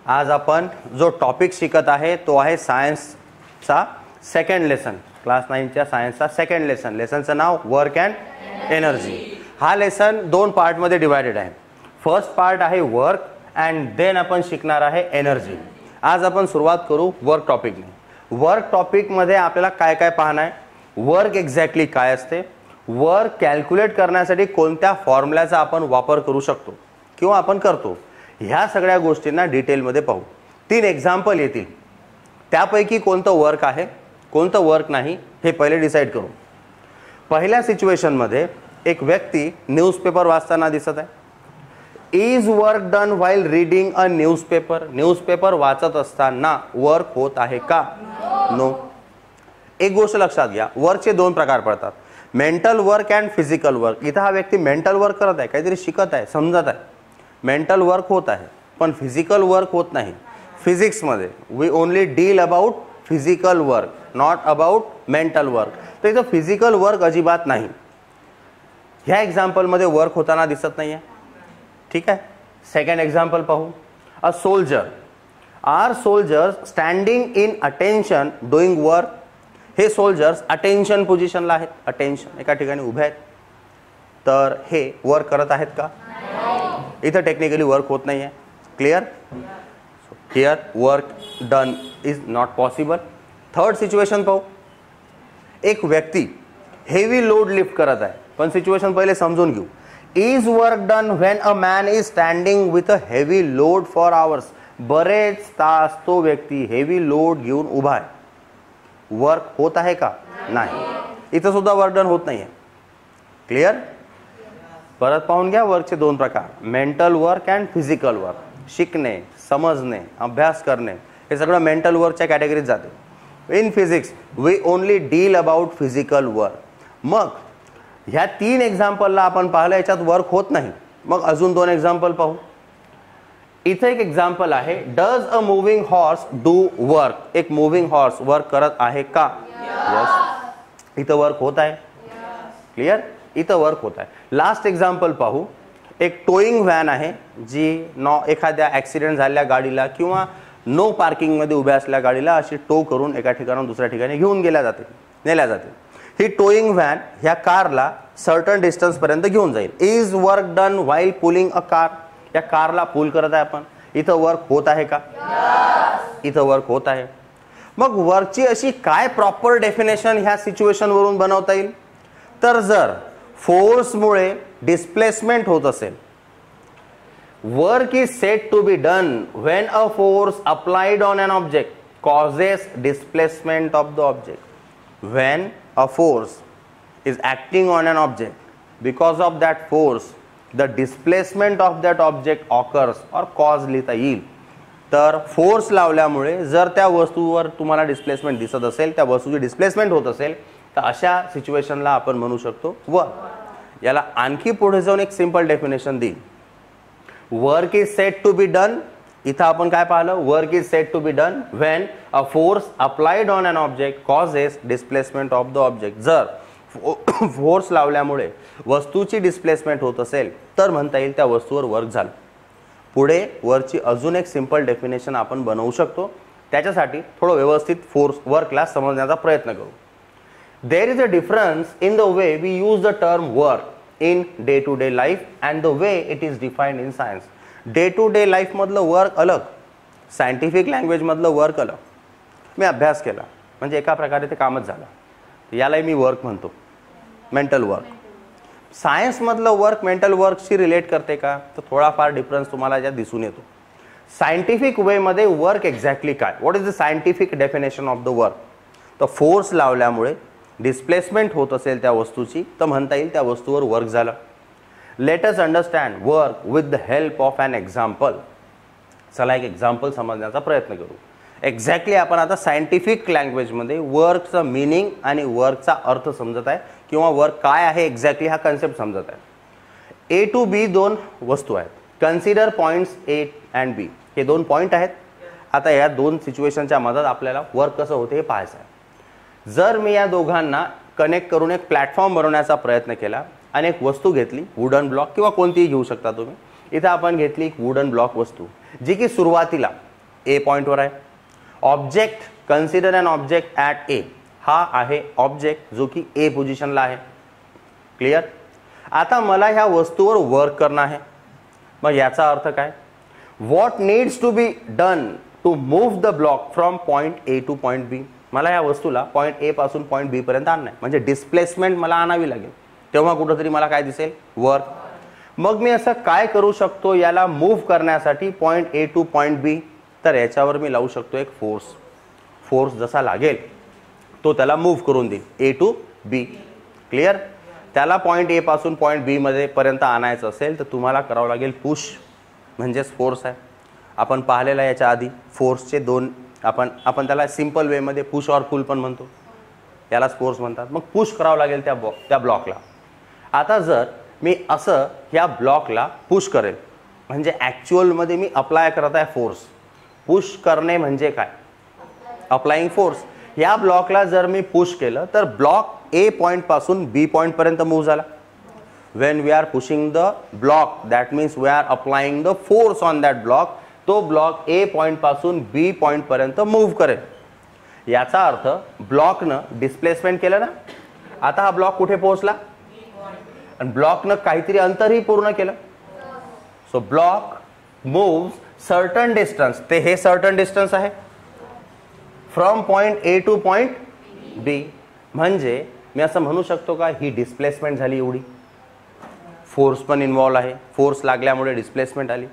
आज आपण जो टॉपिक शिकत आहे तो आहे सायन्सचा सेकंड लेसन, क्लास 9च्या सायन्सचा सेकंड लेसन. लेसनचं नाव वर्क अँड एनर्जी. हा लेसन 2 पार्टमध्ये डिवायडेड आहे. फर्स्ट पार्ट आहे वर्क अँड देन आपण शिकणार आहे एनर्जी. आज आपण सुरुवात करू वर्क टॉपिकने. वर्क टॉपिकमध्ये आपल्याला काय काय पाहणं आहे, वर्क एक्झॅक्टली काय असते, वर्क कॅल्क्युलेट करण्यासाठी कोणत्या फॉर्म्युल्याचा आपण वापर करू शकतो किंवा आपण करतो, ह्या सगळ्या गोष्टींना डिटेलमध्ये पाहू. 3 एक्झाम्पल येतील, त्यापैकी कोणतं वर्क आहे कोणतं वर्क नाही हे पहिले डिसाईड करू. पहिल्या सिच्युएशनमध्ये एक व्यक्ती न्यूजपेपर वाचताना दिसत आहे. Is work done while reading a newspaper. Newspaper वाचत असताना वर्क होत आहे का? नो. एक गोष्ट लक्षात घ्या, वर्कचे 2 प्रकार पडतात, mental work and physical work. इथं हा व्यक्ती मेंटल वर्क करत आहे, काहीतरी शिकत आहे, समजत आहे, मेंटल वर्क होत आहे, पण फिजिकल वर्क होत नाही. फिजिक्समध्ये we only deal about physical work, not about mental work. तर इथं फिजिकल वर्क अजिबात नाही. ह्या एक्झाम्पलमध्ये वर्क होताना दिसत नाही आहे. ठीक आहे. सेकंड एक्झाम्पल पाहू. A soldier. Are soldiers standing in attention doing work. हे सोल्जर्स अटेन्शन पोझिशनला आहेत, अटेन्शन एका ठिकाणी उभे आहेत. तर हे वर्क करत आहेत का? इथं टेक्निकली वर्क होत नाही आहे. Clear? Here work done is not possible. Third situation पाहू. एक व्यक्ती हेवी लोड लिफ्ट करत आहे, पण सिच्युएशन पहिले समजून घेऊ. Is work done when a man is standing with a heavy load for hours. बरेच तास तो व्यक्ती हेवी लोड घेऊन उभा आहे. वर्क होत आहे का? नाही. इथं सुद्धा वर्क डन होत नाही आहे. क्लिअर? परत पाहून घ्या. वर्कचे 2 प्रकार, mental work and physical work. शिकणे, समजणे, अभ्यास करणे हे सगळं मेंटल वर्कच्या कॅटेगरीत जाते. In physics we only deal about physical work. मग ह्या 3 एक्झाम्पलला आपण पाहिलं, याच्यात वर्क होत नाही. मग अजून 2 एक्झाम्पल पाहू. इथे एक एक्झाम्पल आहे, does a moving horse do work. एक मूव्हिंग हॉर्स वर्क करत आहे का? यस. इथं वर्क होत आहे. क्लिअर? इथं वर्क होत आहे. लास्ट एक्झाम्पल पाहू. एक टोईंग व्हॅन आहे जी एखाद्या ॲक्सिडेंट झालेल्या गाडीला किंवा नो पार्किंगमध्ये उभ्या असलेल्या गाडीला अशी टो करून एका ठिकाणाहून दुसऱ्या ठिकाणी घेऊन नेल्या जाते. ही टोईंग व्हॅन ह्या कारला सर्टन डिस्टन्सपर्यंत घेऊन जाईल. Is work done while pulling a car. या कारला पुल करत आहे आपण. इथं वर्क होत आहे का? इथं वर्क होत आहे. मग वर्कची अशी काय प्रॉपर डेफिनेशन ह्या सिच्युएशनवरून बनवता येईल? तर जर फोर्समुळे डिस्प्लेसमेंट होत असेल, work is said to be done when a force applied on an object causes displacement of the object. When a force is acting on an object because of that force the displacement of that object occurs or cause लिहिता येईल. तर force लावल्यामुळे जर त्या वस्तूवर तुम्हाला displacement दिसत असेल, त्या वस्तूची डिस्प्लेसमेंट होत असेल, तर अशा सिच्युएशनला आपण म्हणू शकतो वर्क. याला आणखी पुढे जाऊन एक सिंपल डेफिनेशन देईल. Work is said to be done. इथं आपण काय पाहिलं? Work is said to be done when a force applied on an object causes displacement of the object. जर फोर्स लावल्यामुळे वस्तूची डिस्प्लेसमेंट होत असेल तर म्हणता येईल त्या वस्तूवर वर्क झालं. पुढे वर्कची अजून एक सिंपल डेफिनेशन आपण बनवू शकतो. त्याच्यासाठी थोडं व्यवस्थित वर्कला समजण्याचा प्रयत्न करू. There is a difference in the way we use the term work in day-to-day life and the way it is defined in science. Day-to-day life मधलं वर्क अलग, सायंटिफिक लँग्वेज मधलं वर्क अलग. मी अभ्यास केला म्हणजे एका प्रकारे ते कामच झालं, यालाही मी वर्क म्हणतो, मेंटल वर्क. सायन्स मधलं वर्क मेंटल वर्कशी रिलेट करते का? तर थोडाफार डिफरन्स तुम्हाला यात दिसून येतो. सायंटिफिक वे मध्ये वर्क एक्झॅक्टली काय, what is the scientific definition of the work? तर फोर्स लावल्यामुळे डिस्प्लेसमेंट होत असेल त्या वस्तूची तर म्हणता येईल त्या वस्तूवर वर्क झालं. Let us understand work with the help of an example. चला एक एक्झाम्पल समजण्याचा प्रयत्न करू. एक्झॅक्टली आपण आता सायंटिफिक लँग्वेजमध्ये वर्कचं मिनिंग आणि वर्कचा अर्थ समजत आहे किंवा वर्क काय आहे एक्झॅक्टली हा कन्सेप्ट समजत आहे. ए टू बी 2 वस्तू आहेत. कन्सिडर पॉईंट्स ए अँड बी. हे 2 पॉईंट आहेत. आता या 2 सिच्युएशनच्या मधात आपल्याला वर्क कसं होते हे पाहायचं आहे. जर मी या दोघांना कनेक्ट करून एक प्लॅटफॉर्म बनवण्याचा प्रयत्न केला आणि एक वस्तू घेतली, वुडन ब्लॉक किंवा कोणतीही घेऊ शकता तुम्ही. इथे आपण घेतली एक वुडन ब्लॉक वस्तू जी की सुरुवातीला ए पॉईंटवर आहे. Object, consider an object at A. हा आहे ऑब्जेक्ट जो की ए पोझिशनला आहे. क्लिअर. आता मला ह्या वस्तूवर वर्क करणं आहे. मग याचा अर्थ काय? What needs to be done to move the block from point A to point B. मला या वस्तूला पॉईंट ए पासून पॉईंट बी पर्यंत आणणं आहे, म्हणजे डिस्प्लेसमेंट मला आणावी लागेल. तेव्हा कुठंतरी मला काय दिसेल? वर्क. मग मी असं काय करू शकतो याला मूव्ह करण्यासाठी पॉईंट ए टू पॉईंट बी? तर याच्यावर मी लावू शकतो एक फोर्स. फोर्स जसा लागेल तो त्याला मूव्ह करून देईल ए टू बी. क्लिअर. त्याला पॉईंट ए पासून पॉईंट बी मध्ये पर्यंत आणायचं असेल तर तुम्हाला करावं लागेल पुश, म्हणजेच फोर्स आहे. आपण पाहिलेला याच्या आधी फोर्सचे दोन, आपण त्याला सिंपल वेमध्ये पुश और पुल पण म्हणतो, यालाच फोर्स म्हणतात. मग पुश करावं लागेल त्या ब्लॉकला. आता जर मी असं ह्या ब्लॉकला पुश करेल म्हणजे ॲक्च्युअलमध्ये मी अप्लाय करत आहे फोर्स. पुश करणे म्हणजे काय? Applying force. या ब्लॉकला जर मी पुश केलं तर ब्लॉक ए पॉईंट पासून बी पॉईंट पर्यंत मूव्ह झाला. When we are pushing the block that means we are applying the force on that block. तो ब्लॉक ए पॉईंट पासून बी पॉईंट पर्यंत मूव्ह करेल. याचा अर्थ ब्लॉकनं डिस्प्लेसमेंट केलं ना. आता हा ब्लॉक कुठे पोहोचला? आणि ब्लॉकनं काहीतरी अंतरही पूर्ण केलं. So block moves certain distance. ते हे सर्टन डिस्टन्स आहे from point A to point B. म्हणजे मी असं म्हणू शकतो का ही डिस्प्लेसमेंट झाली एवढी. फोर्स पण इन्व्हॉल्व आहे. फोर्स लागल्यामुळे डिस्प्लेसमेंट आली.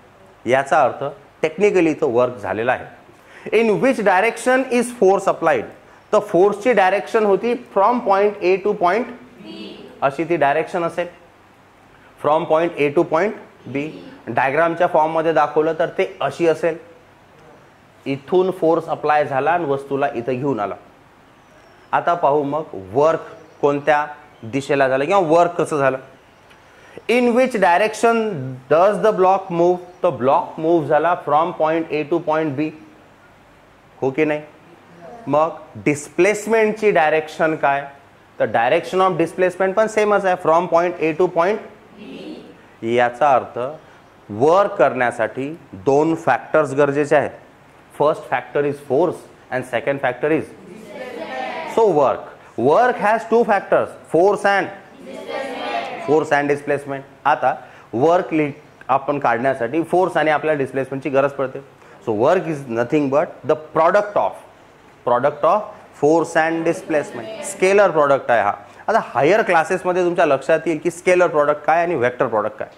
याचा अर्थ टेक्निकली तो वर्क झालेला आहे. In which direction is force applied. तर फोर्सची डायरेक्शन होती from point A to point B. अशी ती डायरेक्शन असेल from point A to point B. डायग्रामच्या फॉर्ममध्ये दाखवलं तर ते अशी असेल. इथून फोर्स अप्लाय झाला आणि वस्तूला इथं घेऊन आला. आता पाहू मग वर्क कोणत्या दिशेला झालं किंवा वर्क कसं झालं. In which direction does the block move. तो ब्लॉक मूव्ह झाला from point A to point B. हो की नाही. मग डिस्प्लेसमेंटची डायरेक्शन काय? तर डायरेक्शन ऑफ डिस्प्लेसमेंट पण सेमच आहे from point A to point B. याचा अर्थ वर्क करण्यासाठी दोन फॅक्टर्स गरजेचे आहेत. First factor is force and second factor is so work. Work has two factors, force and displacement. आता वर्क आपण काढण्यासाठी फोर्स आणि आपल्याला डिस्प्लेसमेंटची गरज पडते. So work is nothing but the product of force and displacement. Scalar product आहे हा. आता हायर क्लासेसमध्ये तुमच्या लक्षात येईल की स्केलर प्रॉडक्ट काय आणि वेक्टर प्रॉडक्ट काय.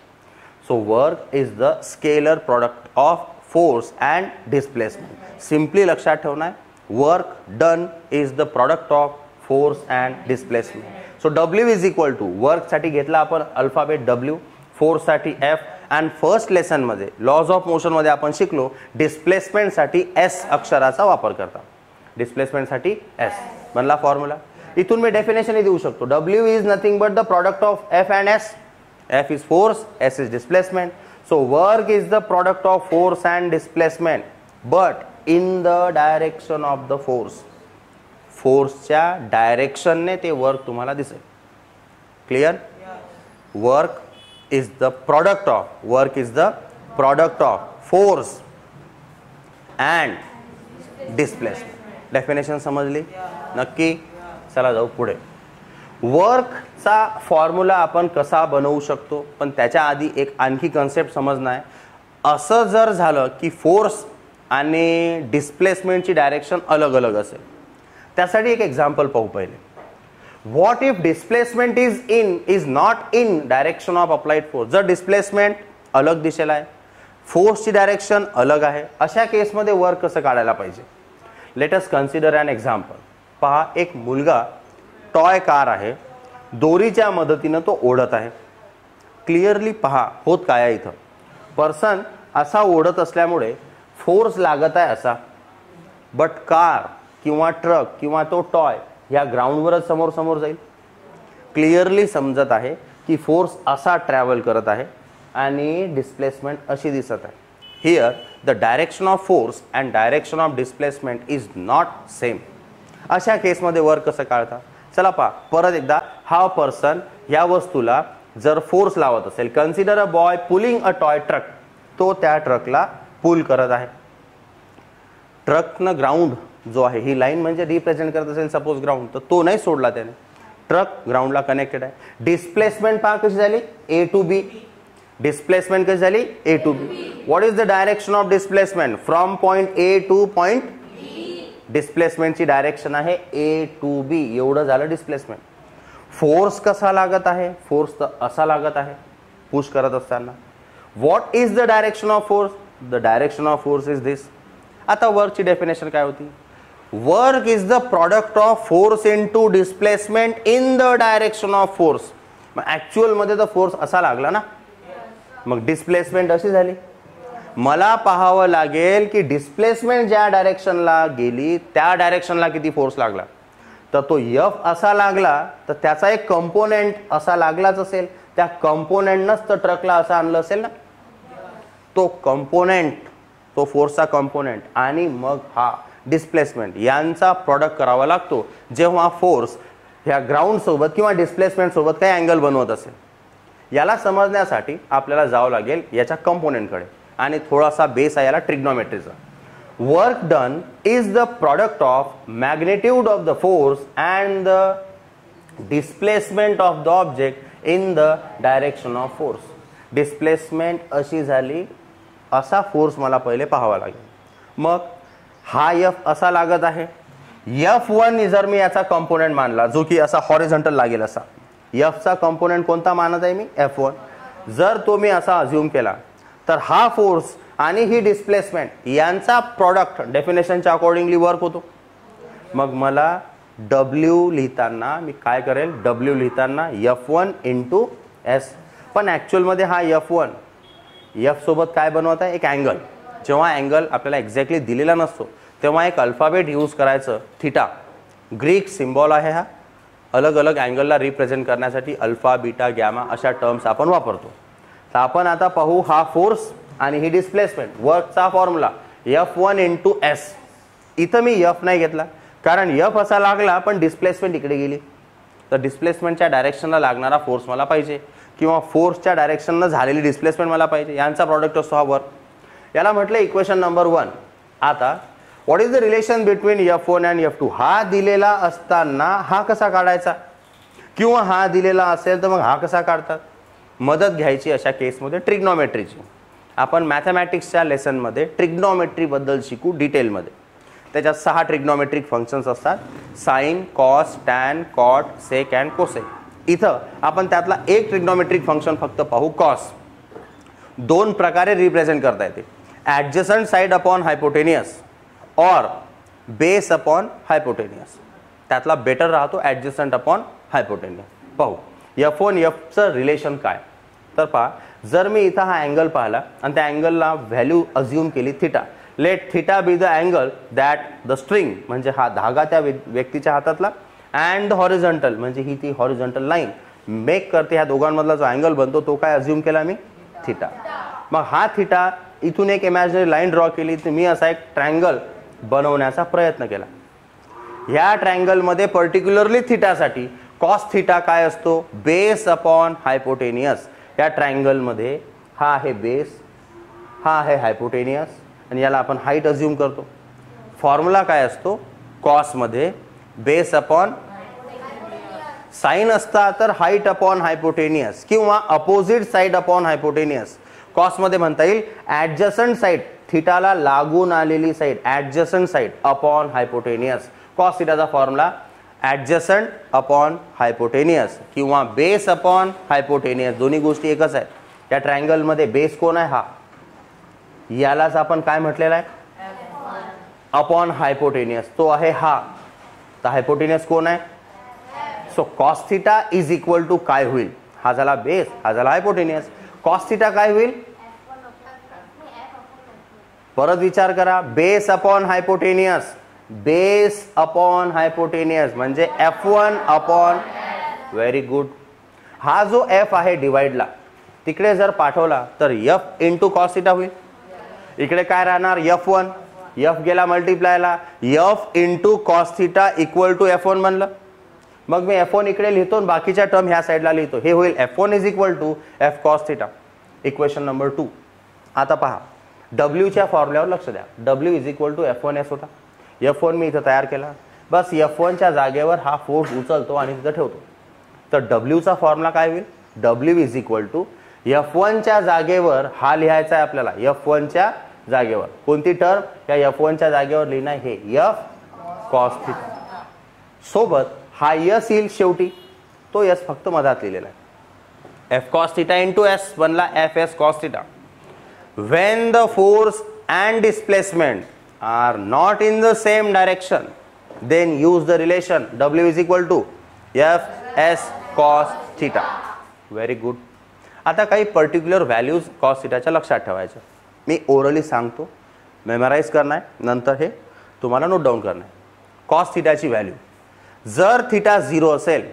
So work is the scalar product of force and displacement. Simply लक्षात ठेवणं आहे. Work done is the product of force and displacement. So W is equal to, वर्कसाठी घेतला आपण अल्फाबेट डब्ल्यू, फोर्ससाठी एफ. अँड फर्स्ट लेसनमध्ये laws of मोशनमध्ये आपण शिकलो डिस्प्लेसमेंटसाठी एस अक्षराचा वापर करता. डिस्प्लेसमेंटसाठी एस बनला फॉर्म्युला. इथून मी डेफिनेशनही देऊ शकतो. W is nothing but the product of F and S. F is force, S is displacement. So work is the product of force and displacement but in the direction of the force. फोर्सच्या डायरेक्शनने ते work तुम्हाला दिसेल. Clear. Work is the product of force and displacement. Definition समजली नक्की. चला जाऊ पुढे. वर्कचा formula आपण कसा बनवू शकतो, पण त्याच्या आधी एक आणखी कन्सेप्ट समजणं आहे. असं जर झालं की फोर्स आणि डिस्प्लेसमेंटची डायरेक्शन अलग अलग असेल, त्यासाठी एक एक्झाम्पल पाहू पहिले. What if displacement is not in direction of applied force. जर डिस्प्लेसमेंट अलग दिशेला आहे, फोर्सची डायरेक्शन अलग आहे, अशा केसमध्ये वर्क कसं काढायला पाहिजे. Let us consider an example. पहा, एक मुलगा टॉय कार आहे, दोरीच्या मदतीनं तो ओढत आहे. क्लिअरली पहा होत काय आहे इथं. पर्सन असा ओढत असल्यामुळे फोर्स लागत आहे असा, बट कार किंवा ट्रक किंवा तो टॉय या ग्राउंडवरच समोर समोर जाईल. क्लिअरली समजत आहे की फोर्स असा ट्रॅव्हल करत आहे आणि डिस्प्लेसमेंट अशी दिसत आहे. Here the direction of force and direction of displacement is not same. अशा केसमध्ये वर्क कसं काढता. चला पहा परत एकदा. हा पर्सन या वस्तूला जर फोर्स लावत असेल, consider a boy pulling a toy truck, तो त्या ट्रकला पुल करत आहे. ट्रकनं ग्राउंड जो आहे, ही लाईन म्हणजे रिप्रेझेंट करत असेल सपोज ग्राउंड, तर तो नाही सोडला त्याने, ट्रक ग्राउंडला कनेक्टेड आहे. डिस्प्लेसमेंट पहा कशी झाली, ए टू बी. डिस्प्लेसमेंट कशी झाली, A to B. What is the direction of displacement from point A to point B. डिस्प्लेसमेंटची डायरेक्शन आहे ए टू बी, एवढं झालं डिस्प्लेसमेंट. फोर्स कसा लागत आहे, फोर्स तर असा लागत आहे पुश करत असताना. What is the direction of force, the direction of force is this. आता वर्कची डेफिनेशन काय होती, work is the product of force into displacement in the direction of force. मग ऍक्च्युअल मध्ये तर फोर्स असा लागला ना, मग डिस्प्लेसमेंट अशी झाली. मला पाहावं लागेल की डिस्प्लेसमेंट ज्या डायरेक्शनला गेली त्या डायरेक्शनला किती फोर्स लागला. तर तो एफ असा लागला तर त्याचा एक कंपोनेंट असा लागलाच असेल, त्या कंपोनेंटनंच तर ट्रकला असं आणलं असेल ना. तो कंपोनेंट, तो फोर्सचा कंपोनेंट आणि मग हा डिस्प्लेसमेंट यांचा प्रॉडक्ट करावा लागतो जेव्हा फोर्स ह्या ग्राउंड सोबत किंवा डिस्प्लेसमेंट सोबत काही अँगल बनवत असेल. याला समजण्यासाठी आपल्याला जावं लागेल याच्या कंपोनेंटकडे आणि थोडासा बेस आहे याला ट्रिग्नोमेट्रीचा. Work done is the product of magnitude of the force and the displacement of the object in the direction of force. Displacement अशी झाली, असा फोर्स मला पहिले पाहावा लागेल. मग हा एफ असा लागत आहे, F1 जर मी याचा कंपोनेंट मानला जो की असा हॉरिझॉन्टल लागेल असा, F चा कंपोनेंट कोणता मानत आहे मी, F1. जर तो मी असा अज्युम केला तर हा फोर्स आणि ही डिस्प्लेसमेंट यांचा प्रॉडक्ट डेफिनेशनच्या अकॉर्डिंगली वर्क होतो. मग मला W लिहिताना मी काय करेल, W लिहिताना F1 इंटू एस. पण ऍक्च्युअल मध्ये हा F1 F सोबत काय बनवत आहे, एक अँगल. जेव्हा अँगल आपल्याला एक्झॅक्टली दिलेला नसतो तेव्हा एक अल्फाबेट यूज करायचं, थिटा. ग्रीक सिम्बॉल आहे हा, अलग अलग अँगलला रिप्रेझेंट करण्यासाठी अल्फा, बीटा, गॅमा अशा टर्म्स आपण वापरतो. तर आपण आता पाहू हा फोर्स आणि ही डिस्प्लेसमेंट, वर्कचा फॉर्म्युला F1 इंटू एस. इथं मी F नाही घेतला कारण F असा लागला पण डिस्प्लेसमेंट इकडे गेली, तर डिस्प्लेसमेंटच्या डायरेक्शनला लागणारा फोर्स मला पाहिजे किंवा फोर्सच्या डायरेक्शननं झालेली डिस्प्लेसमेंट मला पाहिजे. यांचा प्रॉडक्ट असतो हा वर्क. याला म्हटलं इक्वेशन नंबर 1. आता what is the relation between F1 and F2. हा दिलेला असताना हा कसा काढायचा, किंवा हा दिलेला असेल तर मग हा कसा काढतात. मदत घ्यायची अशा केसमध्ये ट्रिग्नोमेट्रीची. आपण मॅथमॅटिक्सच्या लेसनमध्ये ट्रिग्नोमेट्री बद्दल शिकू डिटेलमध्ये. त्याच्यात 6 ट्रिग्नोमेट्रिक फंक्शन्स असतात, sine, cos, tan, cot, sec and cosec. इथं आपण त्यातला एक ट्रिग्नोमेट्रिक फंक्शन फक्त पाहू, कॉस. 2 प्रकारे रिप्रेझेंट करता येते, ॲडजसंट साइड अपॉन हायपोटेनियस और बेस अपॉन हायपोटेनियस. त्यातला बेटर राहतो ॲडजसंट अपॉन हायपोटेनियस. पाहू F1 Fचं रिलेशन काय. तर पहा, जर मी इथं हा अँगल पाहिला आणि त्या अँगलला व्हॅल्यू अज्युम केली theta, let theta be the angle that the string म्हणजे हा धागा त्या व्यक्तीच्या हातातला अँड द हॉरिझॉन्टल म्हणजे ही ती हॉरिझॉन्टल लाईन मेक करते, ह्या दोघांमधला जो अँगल बनतो तो काय अज्युम केला मी, थिटा. मग हा थिटा, इथून एक इमॅजिनरी लाईन ड्रॉ केली तर मी असा एक ट्रायंगल बनवण्याचा प्रयत्न केला. ह्या ट्रायंगलमध्ये पर्टिक्युलरली थिटासाठी कॉस थिटा काय असतो, बेस अपॉन हायपोटेनियस. या ट्रायंगलमध्ये हा आहे बेस, हा आहे हायपोटेनियस आणि याला आपण हाईट अज्युम करतो. फॉर्म्युला काय असतो, कॉसमध्ये बेस अपॉन साइन असता तर हाईट अपॉन हायपोटेनियस किंवा अपोजिट साइड अपॉन हायपोटेनियस. कॉसमध्ये म्हणता येईल ॲडजसंट साइड, थिटाला लागून आलेली side, adjacent side upon hypotenuse. Cos थिटाचा फॉर्म्युला ॲडजसंट अपॉन हायपोटेनियस किंवा बेस अपॉन हायपोटेनियस, दोन्ही गोष्टी एकच आहेत. या ट्रायंगलमध्ये बेस कोण आहे, हा. यालाच आपण काय म्हटलेलं आहे, अपॉन हायपोटेनियस, तो आहे हा. तर हायपोटेनियस कोण आहे, so cos theta is equal to काय होईल, हा झाला बेस, हा झाला हायपोटेनियस. कॉस थिटा काय होईल, परत विचार करा, base upon hypotenuse, base upon hypotenuse म्हणजे F1 अपॉन, व्हेरी गुड. हा जो F आहे डिवाइडला तिकडे जर पाठवला तर F इंटू कॉस थिटा होईल. इकडे काय राहणार, F1, F गेला मल्टिप्लायला, F into cos theta equal to F1 बनलं. मग मी F1 इकडे लिहितो आणि बाकीच्या टर्म ह्या साईडला लिहितो. हे होईल F1 is equal to F cos theta. Equation number 2. आता पहा, डब्ल्यूच्या फॉर्म्युल्यावर लक्ष द्या. W is equal to F1S होता. F1 मी इथं तयार केला. बस F1च्या जागेवर हा फोर्स उचलतो आणि तिथं ठेवतो. तर डब्ल्यूचा फॉर्म्युला काय होईल? डब्ल्यू इज इक्वल टू F1च्या जागेवर हा लिहायचा आहे आपल्याला. F1च्या जागेवर कोणती टर्म? या F1च्या जागेवर लिहिणं हे F cos थिटा. सोबत हा S येईल शेवटी. तो S फक्त मधात लिहिलेला आहे. F cos theta into S बनला Fs cos theta. When the force and displacement are not in the same direction, then use the relation W is equal to Fs cos theta. Very good. आता काही particular values cos थिटाच्या लक्षात ठेवायच्या. मी orally सांगतो, memorise करना आहे, नंतर हे तुम्हाला नोट डाऊन करना आहे. cos थिटाची व्हॅल्यू जर थिटा 0 असेल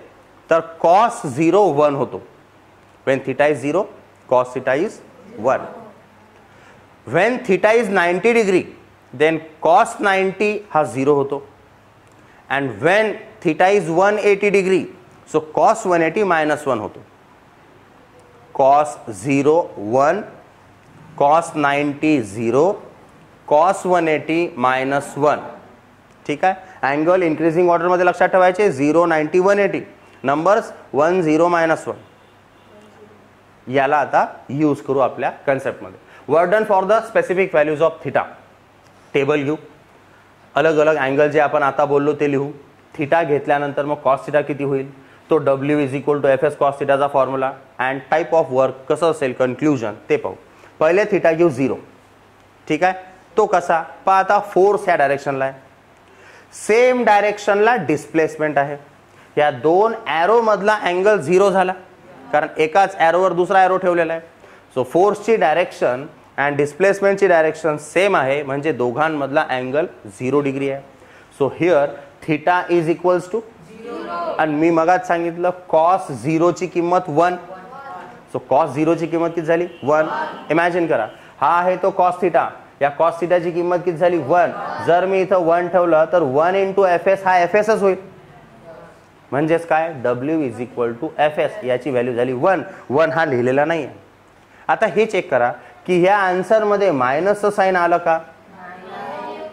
तर cos 0 1 होतो. when theta is 0, cos theta is 1. when theta is 90 degree, then cos 90 हा 0 होतो. and when theta is 180 degree, so cos 180 minus 1 होतो. cos 0 1, cos 90 0, cos 180 minus 1. ठीक आहे. अँगल इन्क्रीजिंग ऑर्डर मध्ये लक्षात ठेवायचे. 0 90 180 नंबर्स 1 0 minus 1. याला आता यूज करू आपल्या कन्सेप्ट मध्ये. Work done for the specific values of theta. Table घेऊ, अलग अलग अँगल जे आपण आता बोललो ते लिहू. थिटा घेतल्यानंतर मग कॉस थिटा किती होईल तो W is equal to Fs cos थिटाचा formula. And type of work कसं असेल कन्क्लुजन ते पाहू. पहिले थिटा घेऊ 0. ठीक आहे. तो कसा पहा. आता फोर्स या डायरेक्शनला आहे, सेम डायरेक्शनला डिस्प्लेसमेंट आहे. या दोन एरो मधला अँगल 0 झाला कारण एकाच एरोवर दुसरा एरो ठेवलेला आहे. सो फोर्सची डायरेक्शन अँड डिस्प्लेसमेंटची डायरेक्शन सेम आहे म्हणजे दोघांमधला अँगल 0 डिग्री आहे. So here theta is equals to 0. आणि मी मगाच सांगितलं cos 0 ची किंमत 1. सो cos 0 ची किंमत किती झाली 1. इमॅजिन करा, हा आहे तो cos थिटा. या cos थिटाची किंमत किती झाली 1. जर मी इथं 1 ठेवलं तर 1 इंटू Fs हा Fsच होईल. म्हणजेच काय W is equal to Fs. याची व्हॅल्यू झाली 1. 1 हा लिहिलेला नाही आहे. आता हे चेक करा की ह्या आन्सर मध्ये मायनसचं साइन आलं का.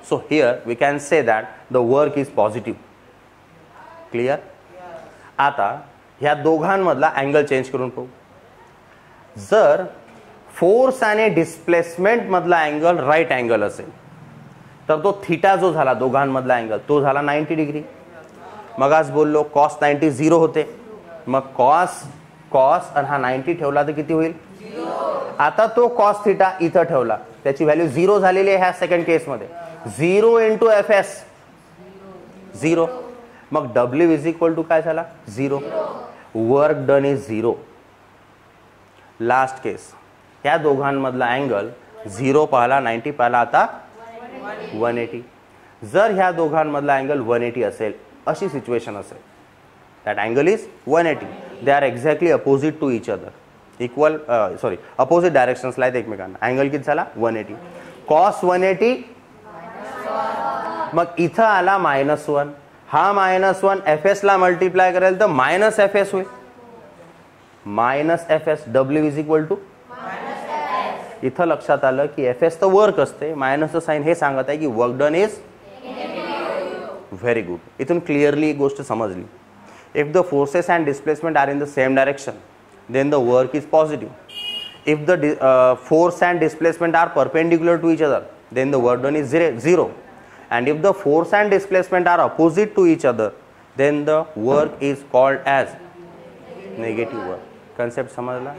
So here we can say that the work is positive. Clear. आता ह्या दोघांमधला अँगल चेंज करून पाहू. जर फोर्स आणि डिस्प्लेसमेंट मधला अँगल राईट अँगल असेल तर तो थिटा जो झाला दोघांमधला अँगल तो झाला 90 डिग्री. मग आज बोललो cos 90 0 होते. मग cos आणि हा 90 ठेवला तर किती होईल 0. आता तो cos थिटा इथं ठेवला, त्याची व्हॅल्यू 0 झालेली आहे ह्या सेकंड केस मध्ये. 0 इंटू Fs 0. मग W इज इक्वल टू काय झाला 0. Work done is 0. लास्ट केस, या दोघांमधला अँगल 0 पाहिला 90 पाहिला आता 180. जर ह्या दोघांमधला अँगल 180 असेल अशी सिच्युएशन असेल that angle is 180. They are exactly opposite to each other. Equal opposite डायरेक्शन्सला आहेत एकमेकांना. अँगल किती झाला 180. cos 180 मग इथं आला -1. हा -1 Fs ला मल्टिप्लाय करेल तर -Fs होईल. -Fs W is equal to इथं लक्षात आलं की Fs तर वर्क असते, मायनसचं साइन हे सांगत आहे की work done is very good. इथून क्लिअरली एक गोष्ट समजली. If the forces and displacement are in the same direction then the work is positive. If the force and displacement are perpendicular to each other, then the work done is 0. And if the force and displacement are opposite to each other, then the work is called as negative work. Concept समजला.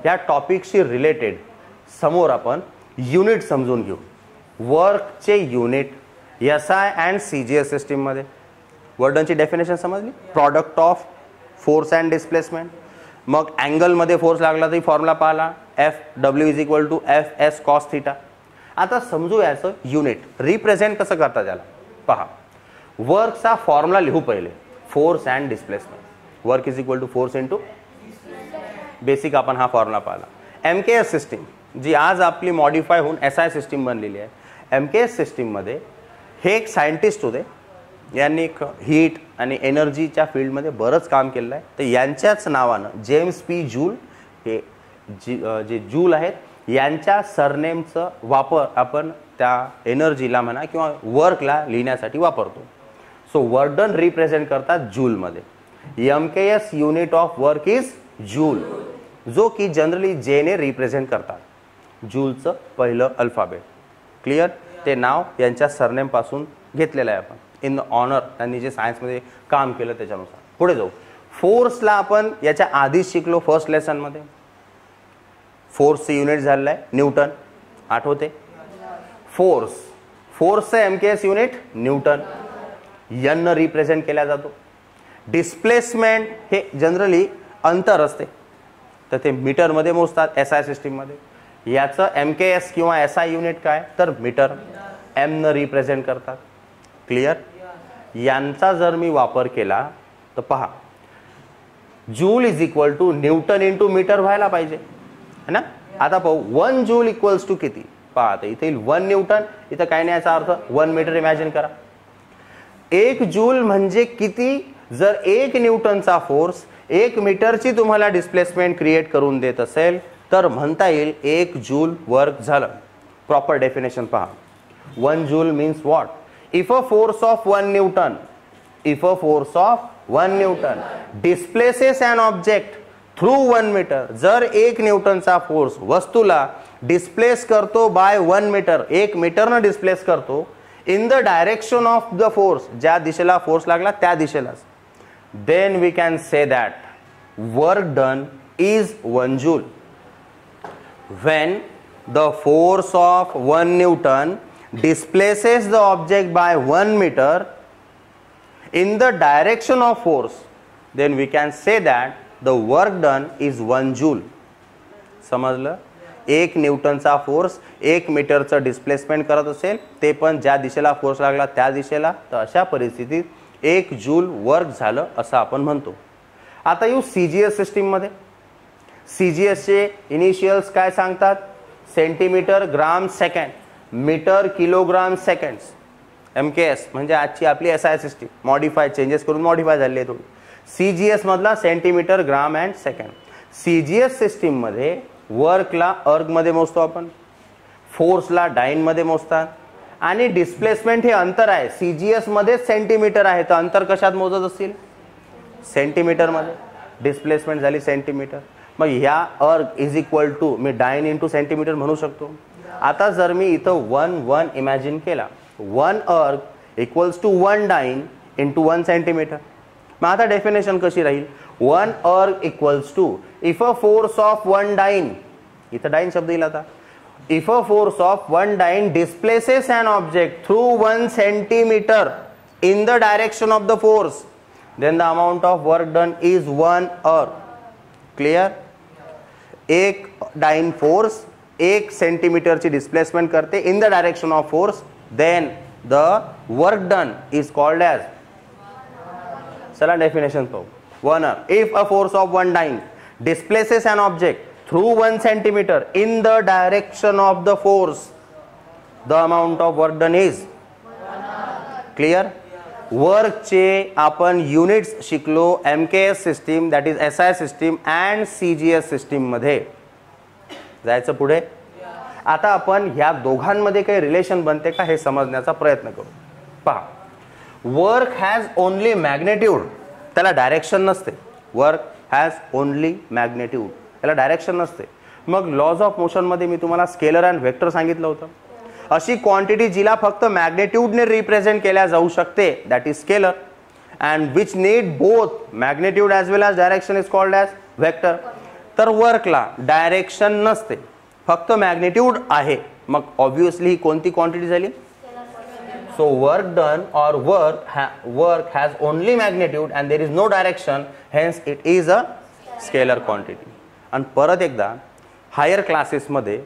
या टॉपिकशी related समोर आपण unit समजून घेऊ. वर्कचे unit SI and CGS system मध्ये. Work डनची definition समजली. Product of force and displacement. मग अँगल मध्ये फोर्स लागला तरी फॉर्म्युला पाहिला FW is equal to Fs cos theta. आता समजू याचं युनिट रिप्रेझेंट कसं करतात त्याला. पहा, वर्कचा फॉर्म्युला लिहू पहिले. Force and displacement. Work is equal to force into basic. आपण हा फॉर्म्युला पाहिला. MKS सिस्टीम जी आज आपली मॉडिफाय होऊन SI सिस्टीम बनलेली आहे. MKS सिस्टीम मध्ये हे एक सायंटिस्ट होते यांनी हीट आणि एनर्जीच्या फील्डमध्ये बरंच काम केलेलं आहे. तर यांच्याच नावानं जेम्स पी जूल हे जे जूल आहेत यांच्या सरनेमचं वापर आपण त्या एनर्जीला म्हणा किंवा वर्कला लिहिण्यासाठी वापरतो. सो वर्क डन रिप्रेझेंट करतात जूलमध्ये. MKS unit of work is joule, जो की जनरली जेने रिप्रेझेंट करतात. जूलचं पहिलं अल्फाबेट. क्लिअर? ते नाव यांच्या सरनेम पासून घेतलेलं आहे आपण इन द ऑनर त्यांनी जे सायन्समध्ये काम केलं त्याच्यानुसार. पुढे जाऊ. फोर्सला आपण याच्या आधीच शिकलो फर्स्ट लेसनमध्ये. फोर्सचं युनिट झालेलं आहे न्यूटन, आठवते? फोर्सचं MKS unit Newton, n represent केला जातो. डिस्प्लेसमेंट हे जनरली अंतर असते तर ते मीटरमध्ये मोजतात SI सिस्टीममध्ये. याचं MKS किंवा SI युनिट काय तर मीटर, m न रिप्रेझेंट करतात. क्लिअर? यांचा जर मी वापर केला तर पहा, joule is equal to newton into metre व्हायला पाहिजे है ना. आता पाहू 1 जूल इक्वल्स टू किती. पहा आता इथे 1 न्यूटन, इथं काय नाही याचा अर्थ 1 मीटर इमॅजिन करा. 1 जूल म्हणजे किती. जर 1 न्यूटनचा फोर्स 1 मीटरची तुम्हाला डिस्प्लेसमेंट क्रिएट करून देत असेल तर म्हणता येईल 1 जूल वर्क झालं. प्रॉपर डेफिनेशन पहा. 1 joule means what. If a force of 1 newton displaces an object through 1 metre. जर 1 न्यूटनचा फोर्स वस्तूला डिस्प्लेस करतो बाय 1 मीटर, 1 मीटरनं डिस्प्लेस करतो in the direction of the force, ज्या दिशेला फोर्स लागला त्या दिशेलाच, then we can say that work done is 1 joule. When the force of 1 Newton displaces the object by 1 meter in the direction of force, then we can say that the work done is 1 joule. समजलं? 1 न्यूटनचा force 1 मीटरचं displacement करत असेल ते पण ज्या दिशेला force लागला त्या दिशेला, तर अशा परिस्थितीत 1 जूल वर्क झालं असं आपण म्हणतो. आता येऊ CGS सिस्टीममध्ये. CGSचे इनिशियल्स काय सांगतात. Centimetre gram second, metre kilogram seconds. MKS म्हणजे आजची आपली SI सिस्टीम मॉडिफाय चेंजेस करून मॉडिफाय झाली आहे थोडी. CGS मधला centimetre gram and second. CGS सिस्टीममध्ये वर्कला अर्गमध्ये मोजतो आपण, फोर्सला डाईनमध्ये मोजतात आणि डिस्प्लेसमेंट हे अंतर आहे CGS मध्ये सेंटीमीटर आहे. तर अंतर कशात मोजत असतील सेंटीमीटर मध्ये. डिस्प्लेसमेंट झाली सेंटीमीटर. मग ह्या अर्ग इज इक्वल टू मी डाईन इंटू सेंटीमीटर म्हणू शकतो. आता जर मी इथं 1 इमॅजिन केला, 1 erg equals to 1 dyne into 1 centimetre. मग आता डेफिनेशन कशी राहील. 1 erg equals to if a force of 1 dyne, इथं डाईन शब्द येईल आता. If a force of 1 dyne displaces an object through 1 centimeter in the direction of the force, then the amount of work done is 1 erg. Clear? 1 dyne force 1 centimetre ची displacement करते in the direction of force, then the work done is called as. चला definition पाहू. 1 erg. If a force of 1 dyne displaces an object through 1 centimeter in the direction of the force, the amount of work done is 1 erg. Clear? Work चे आपण units शिकलो MKS system, that is SI system and CGS system मध्ये. जायचं पुढे. आता आपण ह्या दोघांमध्ये काही रिलेशन बनते का हे समजण्याचा प्रयत्न करू. पहा, वर्क हॅज ओनली मॅग्नेट्यूड, त्याला डायरेक्शन नसते. वर्क हॅज ओनली मॅग्नेट्यूड, त्याला डायरेक्शन नसते. मग लॉज ऑफ मोशन मध्ये मी तुम्हाला स्केलर अँड वेक्टर सांगितलं होतं. अशी क्वांटिटी जिला फक्त मॅग्नेट्यूडने रिप्रेझेंट केल्या जाऊ शकते, that is scalar, and which need both magnitude as well as direction is called as vector. तर वर्कला डायरेक्शन नसते, फक्त मॅग्नेट्यूड आहे. मग ऑब्व्हियसली ही कोणती क्वांटिटी झाली. सो वर्क डन और work has only magnitude and there is no direction, hence it is a scalar quantity. आणि परत एकदा हायर क्लासेसमध्ये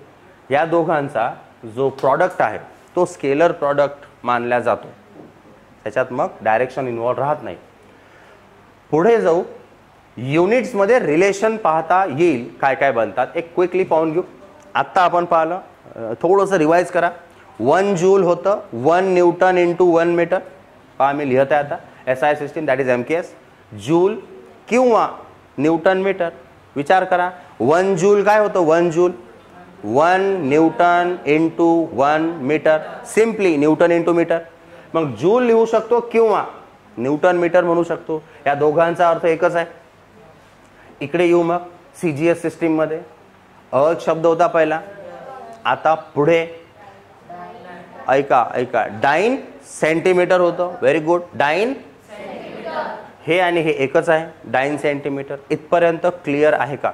या दोघांचा जो प्रॉडक्ट आहे तो स्केलर प्रॉडक्ट मानला जातो, त्याच्यात मग डायरेक्शन इन्व्हॉल्व राहत नाही. पुढे जाऊ. युनिट्समध्ये रिलेशन पाहता येईल काय काय बनतात, एक क्विकली पाहून घेऊ. आत्ता आपण पाहिलं, थोडंसं रिवाइज करा. 1 जूल होतं 1 न्यूटन इंटू 1 मीटर. पहा मी लिहित आहे आता, SI system that is MKS, joule किंवा न्यूटन मीटर. विचार करा 1 जूल काय होतं, 1 joule 1 newton into 1 metre, simply newton into metre. मग जूल लिहू शकतो किंवा न्यूटन मीटर म्हणू शकतो, या दोघांचा अर्थ एकच आहे. इकडे येऊ मग CGS सिस्टीम मध्ये एक शब्द होता पहिला, आता पुढे ऐका ऐका, डाइन सेंटीमीटर होतं. व्हेरी गुड, डाइन हे आणि हे एकच आहे, डाइन सेंटीमीटर. इथपर्यंत क्लिअर आहे का?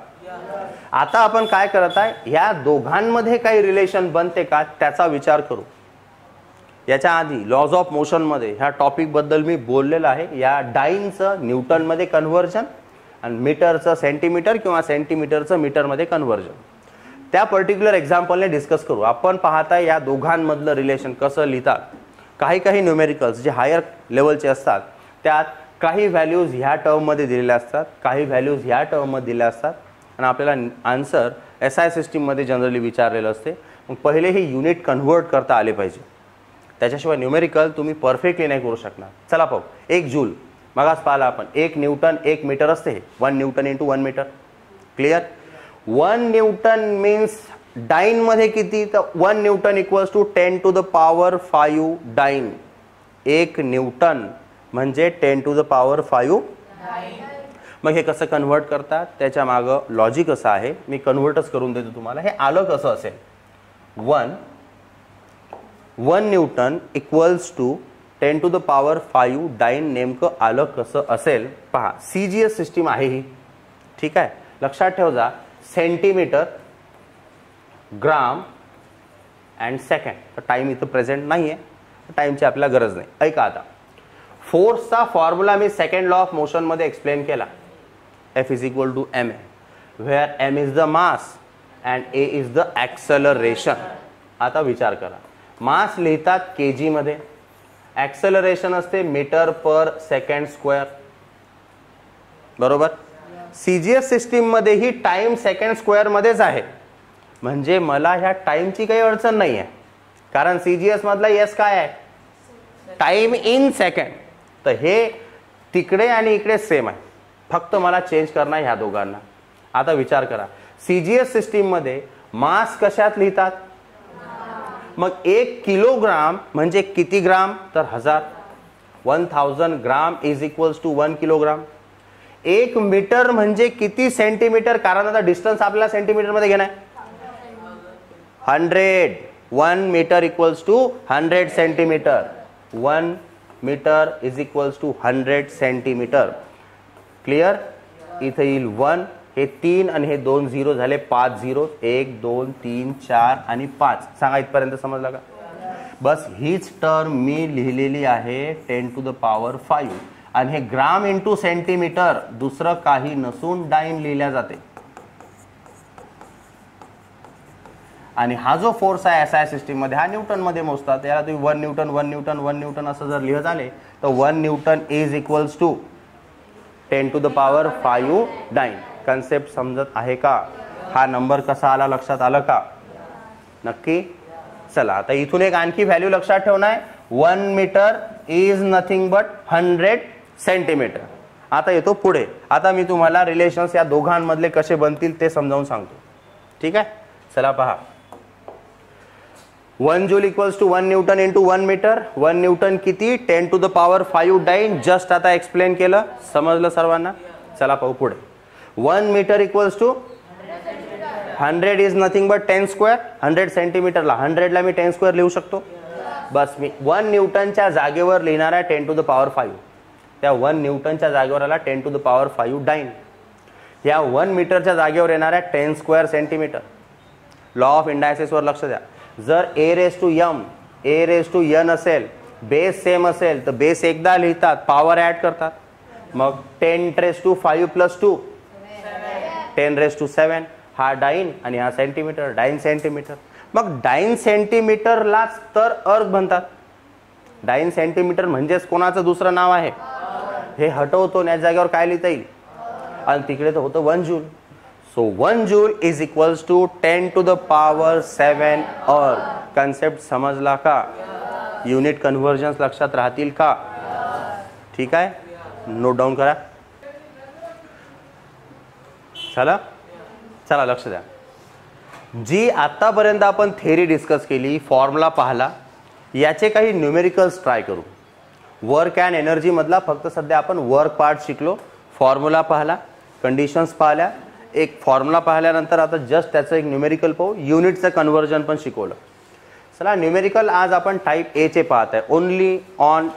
आता आपण काय करत आहे, या दोघांमध्ये काही रिलेशन बनते का त्याचा विचार करू. याच्या आधी लॉज ऑफ मोशन मध्ये ह्या टॉपिक बद्दल मी बोललेलं आहे. या डाइनचं न्यूटन मध्ये कन्व्हर्जन आणि मीटरचं सेंटीमीटर किंवा सेंटीमीटरचं मीटर मध्ये कन्व्हर्जन, त्या पर्टिक्युलर एक्झाम्पलने डिस्कस करू. आपण पाहताय या दोघांमधलं रिलेशन कसं लिहितात. काही काही न्यूमेरिकल्स जे हायर लेवलचे असतात त्यात काही व्हॅल्यूज ह्या टर्ममध्ये दिलेल्या असतात, काही व्हॅल्यूज ह्या टर्ममध्ये दिलेल्या असतात आणि आपल्याला आन्सर SI सिस्टीममध्ये जनरली विचारलेलं असते. मग पहिले हे युनिट कन्व्हर्ट करता आले पाहिजे, त्याच्याशिवाय न्यूमेरिकल तुम्ही परफेक्टली नाही करू शकणार. चला पाहू. 1 जूल मगाच पाहिला आपण, 1 न्यूटन 1 मीटर असते, हे 1 newton into 1 metre. Clear? 1 newton means dyne मध्ये किती, तर 1 newton equals to 10 to the power 5 dyne. 1 newton म्हणजे 10 टू द पॉवर 5 डाइन. मग हे कसं कन्व्हर्ट करतात, त्याच्या मागं लॉजिक असं आहे, मी कन्व्हर्टच करून देतो तुम्हाला. हे आलं कसं असेल, 1 newton equals to 10 to the power 5 dyne नेमकं आलं कसं असेल पहा. CGS सिस्टीम आहे ही, ठीक आहे. लक्षात ठेव जा, सेंटीमीटर, ग्राम अँड सेकंड. तर टाइम इथं प्रेझेंट नाहीये, टाइमची आपल्याला गरज नाही. ऐका आता, फोर्सचा फॉर्म्युला मी सेकंड लॉ ऑफ मोशन मध्ये एक्सप्लेन केला. F is equal to ma, where m is the mass and a is the acceleration. आता विचार करा, मास लिहितात kg मध्ये, ॲक्सेलरेशन असते मीटर पर सेकंड स्क्वेअर, बरोबर. CGS सिस्टीम मध्ये ही टाइम सेकंड स्क्वेअर मध्येच आहे, म्हणजे मला ह्या टाइमची काही अडचण नाही आहे, कारण CGS मधला S काय आहे, टाइम इन सेकंड. तर हे तिकडे आणि इकडे सेम आहे, फक्त मला चेंज करणं आहे ह्या दोघांना. आता विचार करा, CGS सिस्टीम मध्ये मास कशात लिहितात, मग 1 किलोग्राम म्हणजे किती ग्राम, तर 1000. 1000 gram is equals to 1 kilogram. 1 metre म्हणजे किती सेंटीमीटर, कारण आता डिस्टन्स आपल्याला सेंटीमीटर मध्ये घेणार. 100. 1 metre equals to 100 centimetre. 1 metre is equals to 100 centimetre. Clear? इथे येईल 1, हे 3 आणि हे 2 झिरो झाले, 5 झिरो, 1 2 3 4 आणि 5. सांगा इथपर्यंत समजलं का? बस हीच टर्म मी लिहिलेली आहे 10 टू द पॉवर 5 आणि हे ग्राम इंटू सेंटीमीटर, दुसरं काही नसून डाइन लिहिल्या जाते. आणि हा जो फोर्स आहे SI सिस्टीम मध्ये, हा न्यूटन मध्ये मोजतात. याला तुम्ही 1 न्यूटन 1 न्यूटन 1 न्यूटन असं जर लिहत आले तर 1 newton is equals to 10 to the power 5 dyne. Concept समजत आहे का? हा नंबर कसा आला लक्षात आलं का? नक्की. चला आता इथून एक आणखी व्हॅल्यू लक्षात ठेवणार, 1 metre is nothing but 100 centimetre. आता येतो पुढे. आता मी तुम्हाला रिलेशन्स या दोघांमधले कसे बनतील ते समजावून सांगतो, ठीक आहे. चला पहा, 1 joule equals to 1 newton into 1 metre. 1 newton किती, 10 to the power 5 dyne. Just आता एक्सप्लेन केलं, समजलं सर्वांना. चला पाहू पुढे. 1 metre equals to 100 is nothing but 10 square. 100 सेंटीमीटरला 100 ला मी 10 स्क्वेअर लिहू शकतो. बस मी 1 न्यूटनच्या जागेवर लिहिणार आहे 10 टू द पॉवर 5. त्या 1 न्यूटनच्या जागेवर आला 10 टू द पॉवर 5 डाइन. या 1 मीटरच्या जागेवर येणार आहे 10 square centimetre. Law of indices वर लक्ष द्या. जर a raise to m, a raise to n असेल, बेस सेम असेल तर बेस एकदा लिहितात, पॉवर ऍड करतात. मग 10 raise to 5 plus 2 10 raise to 7. हा डाइन आणि हा सेंटीमीटर, डाइन सेंटीमीटर. मग डाइन सेंटीमीटरलाच तर अर्थ म्हणतात. डाइन सेंटीमीटर म्हणजेच कोणाचं दुसरं नाव आहे, हे हटवतो या जागेवर काय लिहिता येईल, आणि तिकडे तर होतं 1 joule. So 1 joule is equals to 10 to the power 7 अर्थ. कन्सेप्ट समजला का? युनिट कन्व्हर्जन्स लक्षात राहतील का? ठीक आहे, नोट डाऊन करा. चला लक्ष द्या. जी आतापर्यंत आपण थेअरी डिस्कस केली, फॉर्म्युला पाहला, याचे काही न्यूमेरिकल्स ट्राय करू. वर्क अँड एनर्जी मधला फक्त सध्या आपण वर्क पार्ट शिकलो, फॉर्म्युला पाहला, कंडिशन्स पाहिल्या, एक फॉर्म्युला पाहिल्यानंतर आता जस्ट त्याचं एक न्यूमेरिकल पाहू, युनिटचं कन्व्हर्जन पण शिकवलं. चला न्यूमेरिकल आज आपण टाईप ए चे पाहत आहे,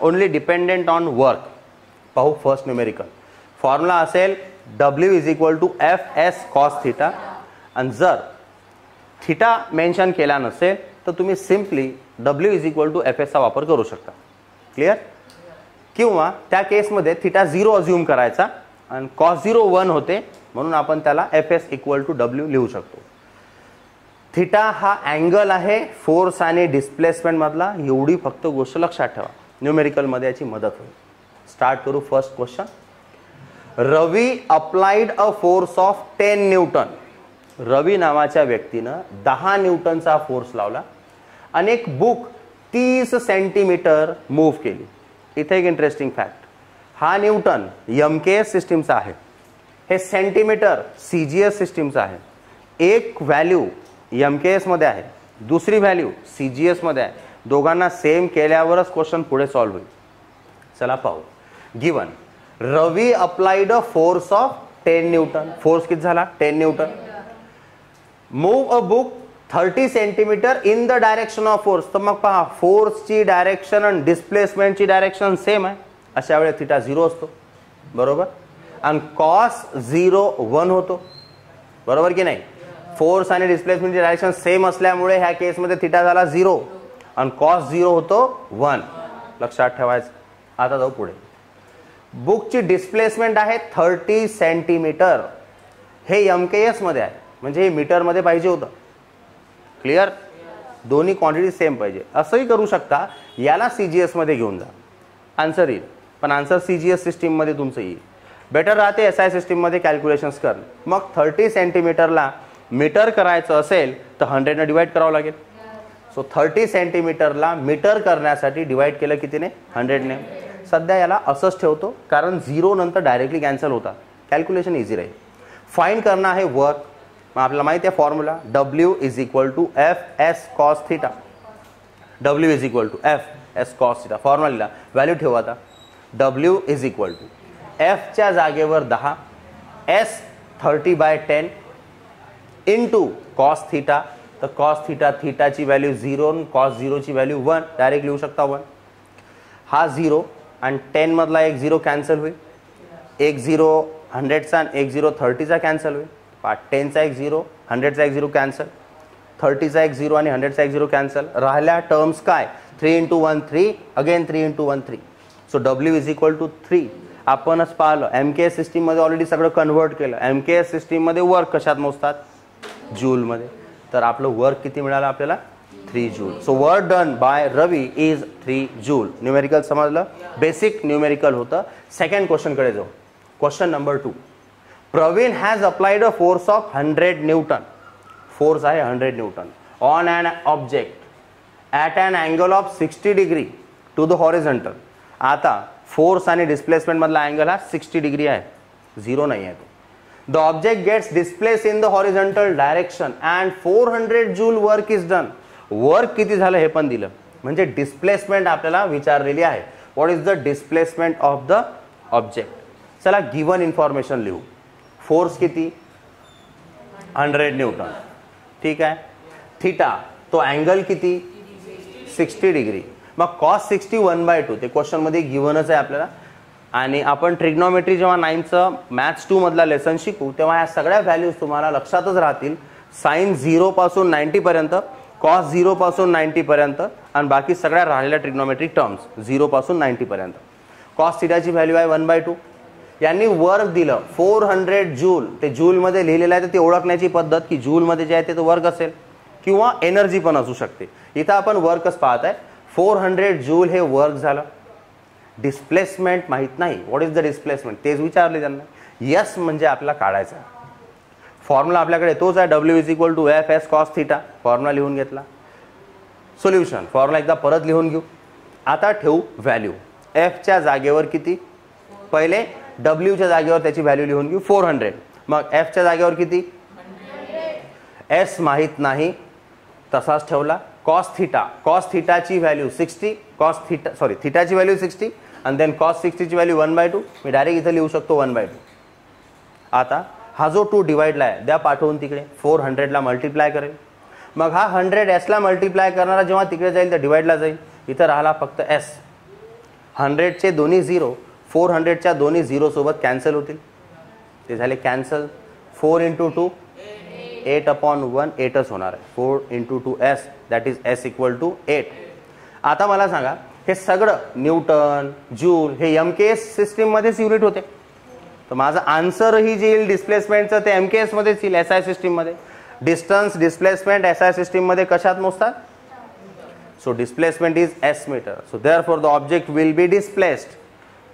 ओनली डिपेंडेंट ऑन वर्क. पाहू फर्स्ट न्यूमेरिकल. फॉर्म्युला असेल W is equal to F S cos theta, आणि जर थिटा मेन्शन केला नसेल तर तुम्ही simply W is equal to F एसचा वापर करू शकता. क्लिअर? किंवा त्या केसमध्ये थिटा 0 अज्युम करायचा आणि कॉस 0 1 होते, म्हणून आपण त्याला F S equal to W लिहू शकतो. थिटा हा अँगल आहे फोर्स आणि डिस्प्लेसमेंट मधला, एवढी फक्त गोष्ट लक्षात ठेवा, न्यूमेरिकल मध्ये याची मदत होईल. स्टार्ट करू first question. Ravi applied a force of 10 newton. Ravi नावाच्या व्यक्तीनं 10 न्यूटनचा फोर्स लावला आणि एक बुक 30 सेंटीमीटर मूव्ह केली. इथे एक इंटरेस्टिंग फॅक्ट, हा न्यूटन एमकेएस सिस्टीमचा आहे, हे सेंटीमीटर सीजीएस सिस्टीमचा आहे. एक व्हॅल्यू एमकेएस मध्ये आहे, दुसरी व्हॅल्यू सीजीएस मध्ये आहे. दोघांना सेम केल्यावरच क्वेश्चन पुढे सॉल्व्ह होईल. चला पाहू. Given Ravi applied a force of 10 newton. Force किती झाला? 10 newton. Move a book 30 centimetre in the direction of force. तर मग पहा, फोर्सची डायरेक्शन आणि डिस्प्लेसमेंटची डायरेक्शन सेम आहे, अशा वेळेस थिटा 0 असतो, बरोबर. आणि कॉस 0 1 होतो, बरोबर की नाही. फोर्स आणि डिस्प्लेसमेंटची डायरेक्शन सेम असल्यामुळे ह्या केसमध्ये थिटा झाला 0 आणि कॉस 0 होतो 1. लक्षात ठेवायचं. आता जाऊ पुढे. बुकची डिस्प्लेसमेंट आहे 30 सेंटीमीटर. हे एमकेएस मध्ये आहे, म्हणजे हे मीटर मध्ये पाहिजे होतं. क्लिअर? दोन्ही क्वांटिटी सेम पाहिजे. असंही करू शकता, याला सीजीएस मध्ये घेऊन जा, आन्सर येईल. पण आन्सर सीजीएस सिस्टीम मध्ये तुमचं येईल. बेटर राहते एसआय सिस्टीम मध्ये कॅल्क्युलेशन्स कर. मग 30 सेंटीमीटरला मीटर करायचं असेल तर 100 ने डिवाइड करावं लागेल. सो 30 सेंटीमीटरला मीटर करण्यासाठी डिवाइड केलं कितीने? 100 ने. सध्या याला असंच ठेवतो, कारण 0 नंतर डायरेक्टली कॅन्सल होतात, कॅल्क्युलेशन इझी राहील. फाइंड करणं आहे वर्क. मग आपल्याला माहिती आहे formula, W is equal to F S cos theta. W is equal to F S cos theta. Formula लिहिला, व्हॅल्यू ठेवा. आता W is equal to F च्या जागेवर 10, एस 30/10 इंटू कॉस थिटा. तर कॉस थिटा, थिटाची व्हॅल्यू 0, कॉस 0 ची value 1, direct लिहू शकता 1. हा 0 आणि 10 मधला एक 0 कॅन्सल होईल, एक 0 100चा आणि एक 0 30चा कॅन्सल होईल. 10चा एक 0, 100चा एक 0 कॅन्सल, 30चा एक 0 आणि 100चा एक 0 कॅन्सल. राहिल्या टर्म्स काय? 3 × 1 3, again 3 × 1 3. So W is equal to 3. आपणच पाहिलं एमकेएस सिस्टीम मध्ये ऑलरेडी सगळं कन्व्हर्ट केलं. एमकेएस सिस्टीम मध्ये वर्क कशात मोजतात? जूल मध्ये. तर आपलं वर्क किती मिळालं आपल्याला? 3 joule. So work done by Ravi is 3 joule. Numerical समजलं, बेसिक न्यूमेरिकल होतं. सेकंड क्वेश्चन कडे जाऊ. Question number 2. Praveen has applied a force of 100 newton. Force आहे 100 newton on an object at an angle of 60 degree to the horizontal. आता force आणि displacement मधला angle हा 60 degree आहे, 0 नाही आहे तो. The object gets displaced in the horizontal direction and 400 joule work is done. Work किती झालं हे पण दिलं, म्हणजे डिस्प्लेसमेंट आपल्याला विचारलेली आहे. What is the displacement of the object. चला गिवन इन्फॉर्मेशन लिहू. फोर्स किती? 100 न्यूटन. ठीक आहे. थिटा तो अँगल किती? 60 डिग्री. मग कॉस 60 1/2 ते क्वेश्चन मध्ये गिवनच आहे आपल्याला. आणि आपण ट्रिग्नॉमेट्री जेव्हा 9चं मॅथ्स 2 मधला लेसन शिकू तेव्हा या सगळ्या व्हॅल्यूज तुम्हाला लक्षातच राहतील. साइन 0 पासून 90 पर्यंत, कॉस 0 पासून 90 पर्यंत आणि बाकी सगळ्या राहिलेल्या ट्रिग्नॉमेट्रिक टर्म्स 0 पासून 90 पर्यंत. कॉस थिटाची व्हॅल्यू आहे 1/2. यांनी वर्क दिलं 400 जूल. ते जूल मध्ये लिहिलेलं आहे, तर ती ओळखण्याची पद्धत की जूल मध्ये जे आहे ते वर्क असेल किंवा एनर्जी पण असू शकते. इथं आपण वर्कच पाहत आहे. 400 जूल हे वर्क झालं. डिस्प्लेसमेंट माहित नाही. व्हॉट इज द डिस्प्लेसमेंट तेच विचारले त्यांना. यस म्हणजे आपल्याला काढायचा. फॉर्म्युला आपल्याकडे तोच आहे, W is equal to F S cos theta. Formula लिहून घेतला. सोल्युशन फॉर्म्युला एकदा परत लिहून घेऊ. आता ठेवू व्हॅल्यू. एफ च्या जागेवर किती? पहिले W च्या जागेवर त्याची व्हॅल्यू लिहून घेऊ 400. मग F च्या जागेवर किती? S माहित नाही, तसाच ठेवला. कॉस थिटाची व्हॅल्यू 60, थिटाची व्हॅल्यू 60 आणि देन कॉस 60 ची व्हॅल्यू 1/2. मी डायरेक्ट इथे लिहू शकतो 1/2. आता हा जो 2 डिवाइडला आहे द्या पाठवून तिकडे, 400 ला मल्टिप्लाय करेल. मग हा 100 S ला मल्टिप्लाय करणारा जेव्हा तिकडे जाईल तर डिवाइडला जाईल. इथं राहिला फक्त S. 100 चे दोन्ही 0, 400 च्या दोन्ही 0 सोबत कॅन्सल होतील, ते झाले कॅन्सल. 4 × 2 8/1 8च होणार आहे. 4 × 2S दॅट इज S = 8. आता मला सांगा, हे सगळं न्यूटन जूल हे MKS सिस्टीम मध्येच युनिट होते, तर माझं आन्सर ही जे येईल डिस्प्लेसमेंटचं ते MKS मध्येच येईल, SI सिस्टीम मध्ये. डिस्टन्स डिस्प्लेसमेंट SI सिस्टीम मध्ये कशात मोजतात? So displacement is S metre. So therefore the object will be displaced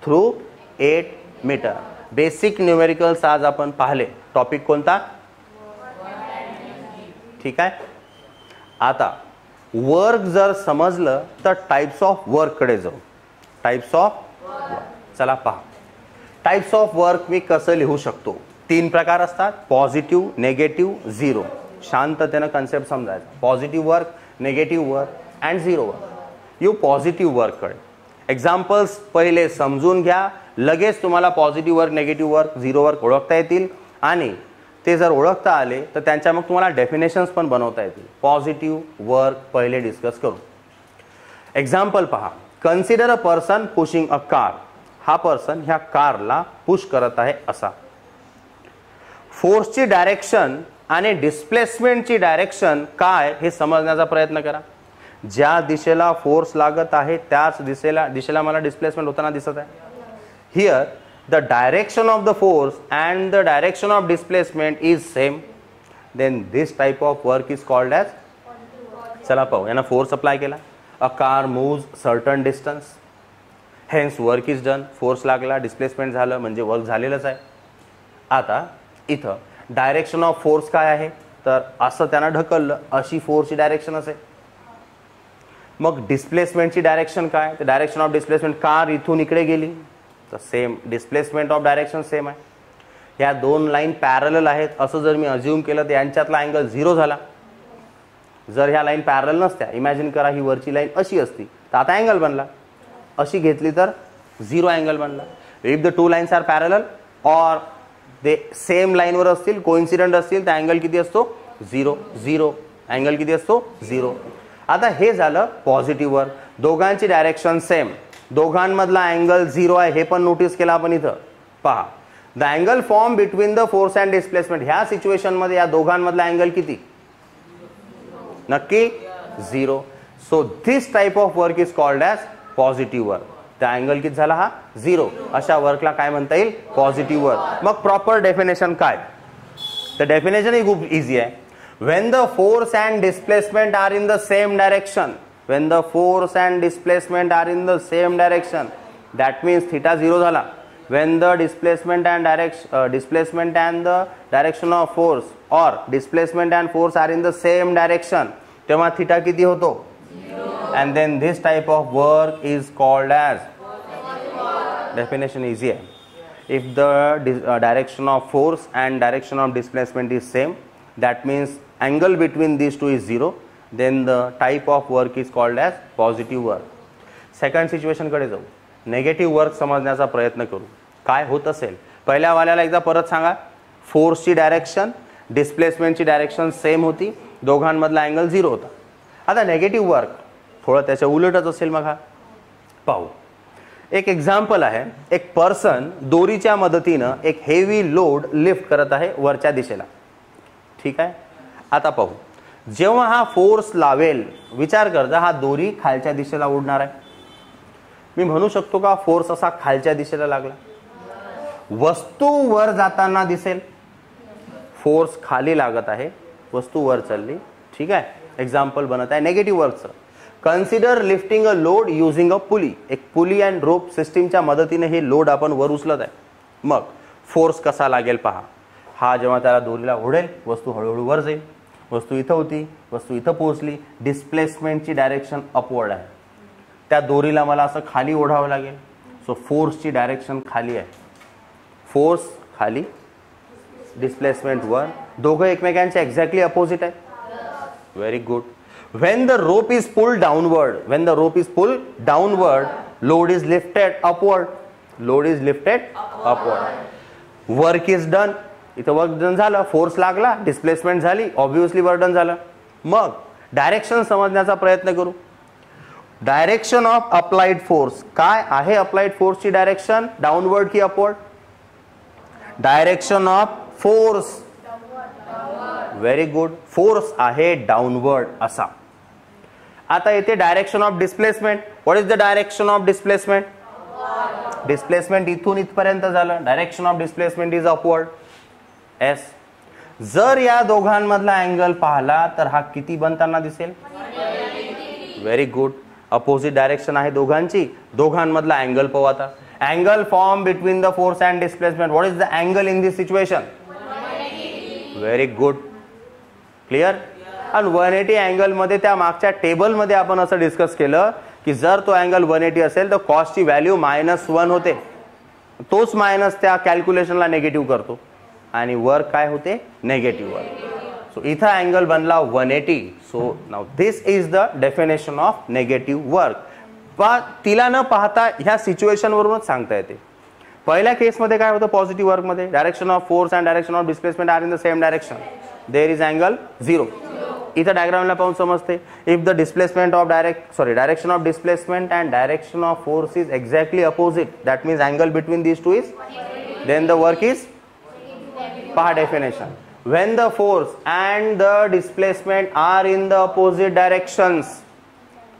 through 8 metre. Basic numericals आज आपण पाहिले. टॉपिक कोणता? ठीक आहे. आता वर्क जर समजलं तर टाइप्स ऑफ वर्क कडे जाऊ. टाइप्स ऑफ चला पहा. टाइप्स ऑफ वर्क मी कसं लिहू शकतो? 3 प्रकार असतात, पॉझिटिव्ह, नेगेटिव्ह, झिरो. शांततेनं कन्सेप्ट समजायचा. Positive work, negative work and zero work. You positive work कडे. एक्झाम्पल्स पहिले समजून घ्या, लगेच तुम्हाला positive work, negative work, zero work ओळखता येतील. आणि ते जर ओळखता आले तर त्यांच्या मग तुम्हाला डेफिनेशन्स पण बनवता येतील. पॉझिटिव्ह वर्क पहिले डिस्कस करू. एक्झाम्पल पहा. Consider a person pushing a car. हा पर्सन ह्या कारला पुश करत आहे असा. फोर्सची डायरेक्शन आणि डिस्प्लेसमेंटची डायरेक्शन काय हे समजण्याचा प्रयत्न करा. ज्या दिशेला फोर्स लागत आहे त्याच दिशेला मला डिस्प्लेसमेंट होताना दिसत आहे. Here the direction of the force and the direction of displacement is same, then this type of work is called as, चला पाहू. यांना फोर्स अप्लाय केला. A car moves certain distance, hence work is done. Force लागला, displacement झालं, म्हणजे work झालेलंच आहे. आता इथं डायरेक्शन ऑफ फोर्स काय आहे? तर असं त्यांना ढकललं, अशी फोर्सची डायरेक्शन असेल. मग डिस्प्लेसमेंटची डायरेक्शन काय? तर डायरेक्शन ऑफ डिस्प्लेसमेंट, कार इथून इकडे गेली तर same displacement of direction same आहे. ह्या 2 लाईन पॅरलल आहेत असं जर मी अज्युम केलं तर यांच्यातला अँगल 0 झाला. जर ह्या लाईन पॅरलल नसत्या, इमॅजिन करा ही वरची लाईन अशी असती तर आता अँगल बनला. अशी घेतली तर 0 अँगल बनला. If the 2 lines are parallel or they same लाईनवर असतील, कोइन्सिडंट असतील, तर अँगल किती असतो? 0 0. अँगल किती असतो? 0. आता हे झालं पॉझिटिव्ह वर्क. दोघांची डायरेक्शन सेम, दोघांमधला अँगल 0 आहे हे पण नोटीस केला आपण. इथं पहा, the angle form between the force and displacement. ह्या सिच्युएशन मध्ये या दोघांमधला अँगल किती? नक्की 0. So this type of work is called as positive work. त्या अँगल किती झाला? हा 0. अशा वर्कला काय म्हणता येईल? Positive work. मग प्रॉपर डेफिनेशन काय? तर डेफिनेशन ही खूप इझी आहे. When the force and displacement are in the same direction, when the force and displacement are in the same direction, that means theta 0 झाला. when the displacement and the direction of force or displacement and force are in the same direction, तेव्हा theta किती होतो? 0. and then this type of work is called as, definition easy आहे. if the direction of force and direction of displacement is same, that means angle between these two is 0, then the type of work is called as positive work. Second situation कडे जाऊ. Negative work समजण्याचा प्रयत्न करू. काय होत असेल? पहिल्या वाल्याला एकदा परत सांगा. फोर्सची डायरेक्शन, डिस्प्लेसमेंटची डायरेक्शन सेम होती, दोघांमधला अँगल 0 होता. आता नेगेटिव्ह वर्क थोडं त्याच्या उलटच असेल. मग हा पाहू. एक एक्झाम्पल आहे. एक पर्सन दोरीच्या मदतीनं एक हेवी लोड लिफ्ट करत आहे वरच्या दिशेला. ठीक आहे. आता पाहू. जेव्हा हा फोर्स लावेल, विचार कर, हा दोरी खालच्या दिशेला उडणार आहे. मी म्हणू शकतो का फोर्स असा खालच्या दिशेला लागला? वस्तू वर जाताना दिसेल. फोर्स खाली लागत आहे, वस्तू वर चालली. ठीक आहे. एक्झाम्पल बनत आहे नेगेटिव्ह वर्कचं. Consider lifting a load using a pulley. एक पुली अँड रोप सिस्टीमच्या मदतीने हे लोड आपण वर उचलत आहे. मग फोर्स कसा लागेल पहा. हा जेव्हा त्याला दोरीला ओढेल, वस्तू हळूहळू वर जाईल. वस्तू इथं होती, वस्तू इथं पोहोचली. डिस्प्लेसमेंटची डायरेक्शन अपवर्ड आहे. त्या दोरीला मला असं खाली ओढावं लागेल. सो फोर्सची डायरेक्शन खाली आहे, फोर्स खाली, डिस्प्लेसमेंट वर, दोघं एकमेकांचे एक्झॅक्टली अपोजिट आहे. Very good. when the rope is pulled downward, load is lifted upward. Work is done. इथं वर्क डन झालं, फोर्स लागला, डिस्प्लेसमेंट झाली, ऑब्व्हियसली वर्क डन झालं. मग डायरेक्शन समजण्याचा प्रयत्न करू. डायरेक्शन ऑफ अप्लाइड फोर्स काय आहे? अप्लाइड फोर्सची डायरेक्शन डाऊनवर्ड की upward? Direction of force, very good, force आहे डाऊनवर्ड असा. आता येते direction of displacement. What is the direction of displacement? Displacement इथून इथपर्यंत झालं, direction of displacement is upward. S. जर या दोघांमधला अँगल पाहिला तर हा किती बनताना दिसेल? Very good. अपोजिट डायरेक्शन आहे दोघांची, दोघांमधला अँगल पाहू. आता angle form between the force and displacement. What is the angle in this situation? Very good. Clear. आणि 180 अँगल मध्ये त्या मागच्या टेबल मध्ये आपण असं डिस्कस केलं की जर तो अँगल 180 असेल तर कॉसची व्हॅल्यू -1 होते, तोच मायनस त्या कॅल्क्युलेशनला निगेटिव्ह करतो आणि वर्क काय होते? Negative work. सो इथं अँगल बनला 180. So now this is the definition of negative work. पण तिला न पाहता ह्या सिच्युएशन वरूनच सांगता येते. पहिल्या केसमध्ये काय होतं? पॉझिटिव्ह वर्कमध्ये direction of force and direction of displacement are in the same direction, there is angle 0. इथं डायग्रामला पाहून समजते. If the displacement of direction of displacement and direction of force is exactly opposite, that means angle between these two is, then the work is, पहा definition, when the force and the displacement are in the opposite directions,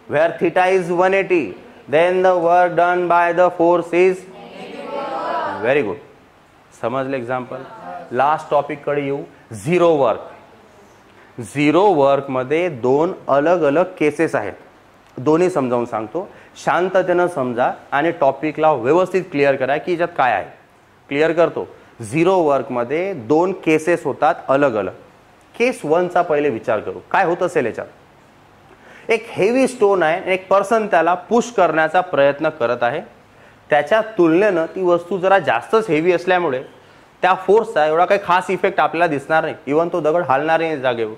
where theta is 180, then the work done by the force is, very good. समजले example. Last topic कडे येऊ. Zero work. Zero work मध्ये दोन अलग अलग cases आहेत, दोन्ही समजावून सांगतो. शांततेनं समजा आणि टॉपिकला व्यवस्थित क्लिअर करा की याच्यात काय आहे. क्लिअर करतो. झिरो वर्क मध्ये दोन केसेस होतात अलग अलग. केस 1 चा पहिले विचार करू. काय होत असेल याच्यात? एक हेवी स्टोन आहे, एक पर्सन त्याला पुश करण्याचा प्रयत्न करत आहे. त्याच्या तुलनेनं ती वस्तू जरा जास्तच हेवी असल्यामुळे त्या फोर्सचा एवढा काही खास इफेक्ट आपल्याला दिसणार नाही. इव्हन तो दगड हलणार नाही जागेवर.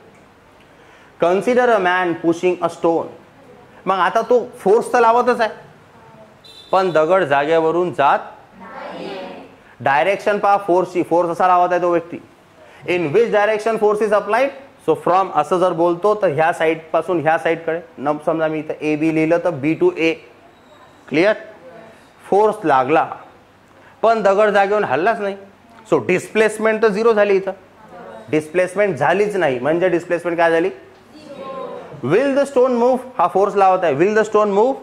Consider a man pushing a stone. मग आता तो फोर्स तर लावतच आहे पण दगड जागेवरून जात. डायरेक्शन पहा फोर्सची. फोर्स असा लावत आहे तो व्यक्ती. In which direction force is applied? So from असं जर बोलतो तर ह्या साइड पासून ह्या साइड कडे. न समजा मी इथं ए बी लिहिलं तर बी टू ए. क्लिअर. फोर्स लागला पण दगड जागेवरून हल्लाच नाही. सो डिस्प्लेसमेंट तर 0 झाली. इथं डिस्प्लेसमेंट झालीच नाही म्हणजे डिस्प्लेसमेंट काय झाली? Will the stone move? हा फोर्स लावत आहे. Will the stone move?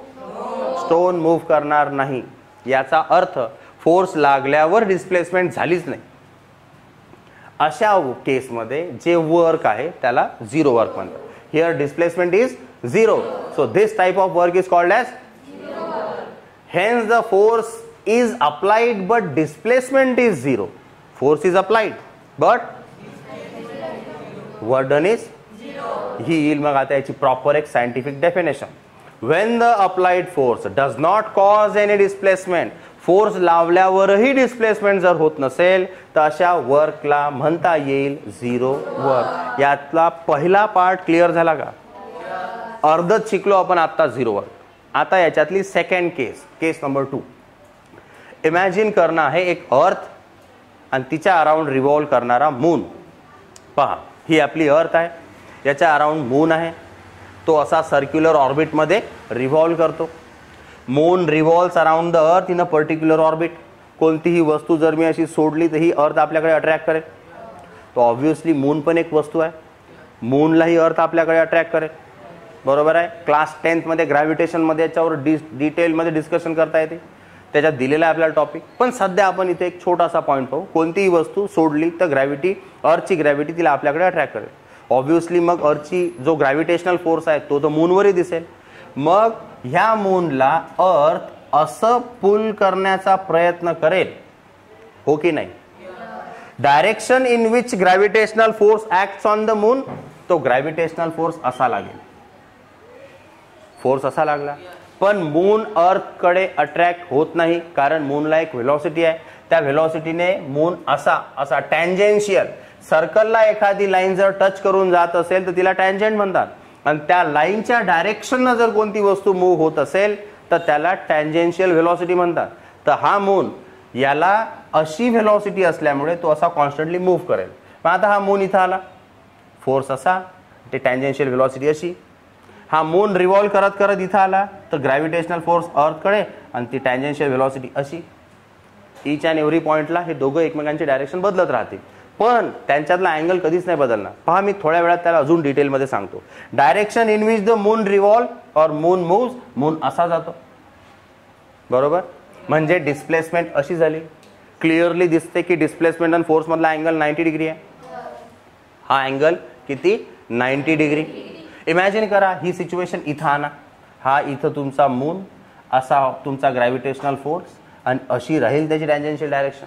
Stone move करणार नाही. याचा अर्थ फोर्स लागल्यावर डिस्प्लेसमेंट झालीच नाही. अशा केसमध्ये जे वर्क आहे त्याला झिरो वर्क म्हणतात. Here displacement is 0. So this type of work is called as zero work. Hence the force is applied but displacement is 0. Force is applied but work done is 0. ही येईल मग आता याची proper एक scientific definition. When the applied force does not cause any displacement, force लावल्यावरही displacement जर होत नसेल तर अशा वर्कला म्हणता येईल झिरो वर्क. यातला पहिला पार्ट क्लिअर झाला का? अर्धच शिकलो आपण आता झिरो वर्क. आता याच्यातली सेकंड केस, केस नंबर 2. इमॅजिन करणं आहे एक अर्थ आणि तिच्या अराउंड रिव्हॉल्व करणारा मून. पहा ही आपली अर्थ आहे, याच्या अराउंड मून आहे. तो असा सर्क्युलर ऑर्बिटमध्ये रिव्हॉल्व करतो. Moon revolves around the earth in a particular orbit. कोणतीही वस्तू जर मी अशी सोडली तर ही अर्थ आपल्याकडे अट्रॅक्ट करेल. तो ऑब्व्हियसली मून पण एक वस्तू आहे. मूनला ही अर्थ आपल्याकडे अट्रॅक्ट करेल. बरोबर आहे. क्लास 10th मध्ये ग्रॅव्हिटेशनमध्ये याच्यावर डिटेलमध्ये डिस्कशन करता येते. त्याच्यात दिलेला आहे आपल्याला टॉपिक. पण सध्या आपण इथे एक छोटासा पॉईंट पाहू. कोणतीही वस्तू सोडली तर ग्रॅव्हिटी, अर्थची ग्रॅव्हिटी तिला आपल्याकडे अट्रॅक्ट करेल. ऑब्व्हियसली मग अर्थची जो ग्रॅव्हिटेशनल फोर्स आहे तो मूनवरही दिसेल. मग ह्या मूनला अर्थ असं पुल करण्याचा प्रयत्न करेल, हो की नाही? Direction in which gravitational force acts on the moon, तो ग्रॅव्हिटेशनल फोर्स असा लागेल. फोर्स असा लागला पण मून अर्थकडे अट्रॅक्ट होत नाही, कारण मूनला एक व्हेलॉसिटी आहे. त्या व्हेलॉसिटीने मून असा टँजेन्शियल सर्कलला एखादी लाईन जर टच करून जात असेल तर तिला टँजंट म्हणतात. आणि त्या लाईनच्या डायरेक्शननं जर कोणती वस्तू मूव्ह होत असेल तर त्याला टँजेन्शियल व्हेलॉसिटी म्हणतात. तर हा मून याला अशी व्हेलॉसिटी असल्यामुळे तो असा कॉन्स्टंटली मूव्ह करेल. पण आता हा मून इथं आला, फोर्स असा, ते टँजेन्शियल व्हेलॉसिटी अशी. हा मून रिव्हॉल्व करत करत इथं आला तर ग्रॅव्हिटेशनल फोर्स अर्थकडे आणि ती टँजेन्शियल व्हेलॉसिटी अशी. ईच अँड एव्हरी पॉइंटला हे दोघं एकमेकांची डायरेक्शन बदलत राहते, पण त्यांच्यातला अँगल कधीच नाही बदलणार. पहा, मी थोड्या वेळात त्याला अजून डिटेलमध्ये सांगतो. Direction in which the moon revolve और मून मूव्स, मून असा जातो, बरोबर. म्हणजे डिस्प्लेसमेंट अशी झाली. क्लिअरली दिसते की डिस्प्लेसमेंट आणि फोर्स मधला अँगल 90 डिग्री आहे. हा अँगल किती? 90 डिग्री. इमॅजिन करा ही सिच्युएशन इथं आणा. हा इथं तुमचा मून, असा तुमचा ग्रॅव्हिटेशनल फोर्स आणि अशी राहील त्याची टँजेन्शियल डायरेक्शन.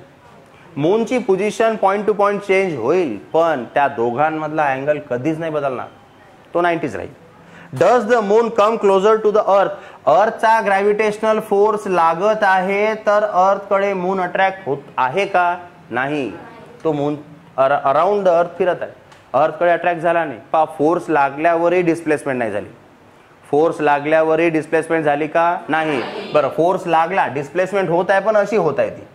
मूनची position point to point change होईल, पण त्या दोघांमधला अँगल कधीच नाही बदलणार, तो 90च राहील. Does the moon come closer to the earth, अर्थचा ग्रॅव्हिटेशनल फोर्स लागत आहे तर अर्थकडे मून अट्रॅक्ट होत आहे का? नाही. तो मून अराउंड द अर्थ फिरत आहे, अर्थकडे अट्रॅक्ट झाला नाही. पहा, फोर्स लागल्यावरही डिस्प्लेसमेंट नाही झाली. फोर्स लागल्यावरही डिस्प्लेसमेंट झाली का? नाही. बरं, फोर्स लागला, डिस्प्लेसमेंट होत आहे, पण अशी होत आहे ती.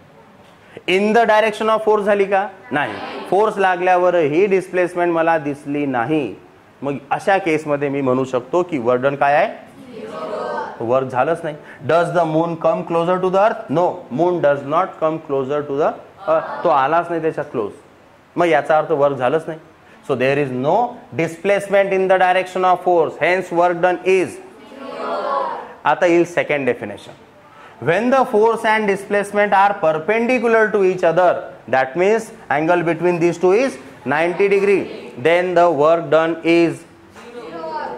In the direction of force झाली का? नाही. फोर्स लागल्यावरही डिस्प्लेसमेंट मला दिसली नाही. मग अशा केसमध्ये मी म्हणू शकतो की वर्क डन काय आहे? वर्क झालंच नाही. Does the moon come closer to the earth? No, moon does not come closer to the earth. तो आलाच नाही त्याच्या क्लोज, मग याचा अर्थ वर्क झालंच नाही. So there is no displacement in the direction of force, hence work done is 0. आता येईल second definition. When the force and displacement are perpendicular to each other, that means angle between these two is 90 degree, then the work done is 0.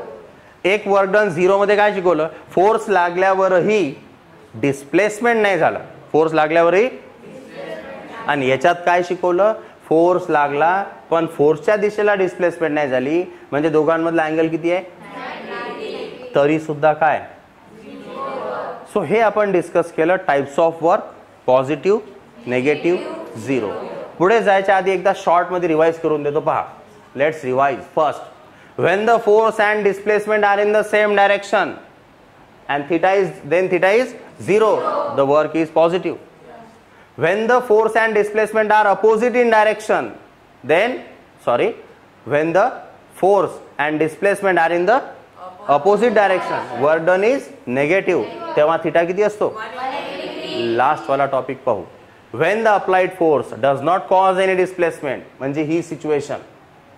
एक work done 0 मध्ये काय शिकवलं? Force लागल्यावरही displacement नाही झाला, force लागल्यावरही. आणि याच्यात काय शिकवलं? फोर्स लागला पण फोर्सच्या दिशेला डिस्प्लेसमेंट नाही झाली, म्हणजे दोघांमधला अँगल किती आहे? 90. तरी सुद्धा काय? 0. सो हे आपण डिस्कस केलं types of work, positive, negative, 0. पुढे जायच्या आधी एकदा शॉर्ट मध्ये रिवाइज करून देतो. पहा, let's revise. First, when the force and displacement are in the same direction and theta is 0, the work is positive. When the force and displacement are opposite in direction, when the force and displacement are in the opposite direction, work done is negative. तेव्हा theta किती असतो? Last वाला topic पाहू. When the applied force does not cause any displacement, म्हणजे ही situation,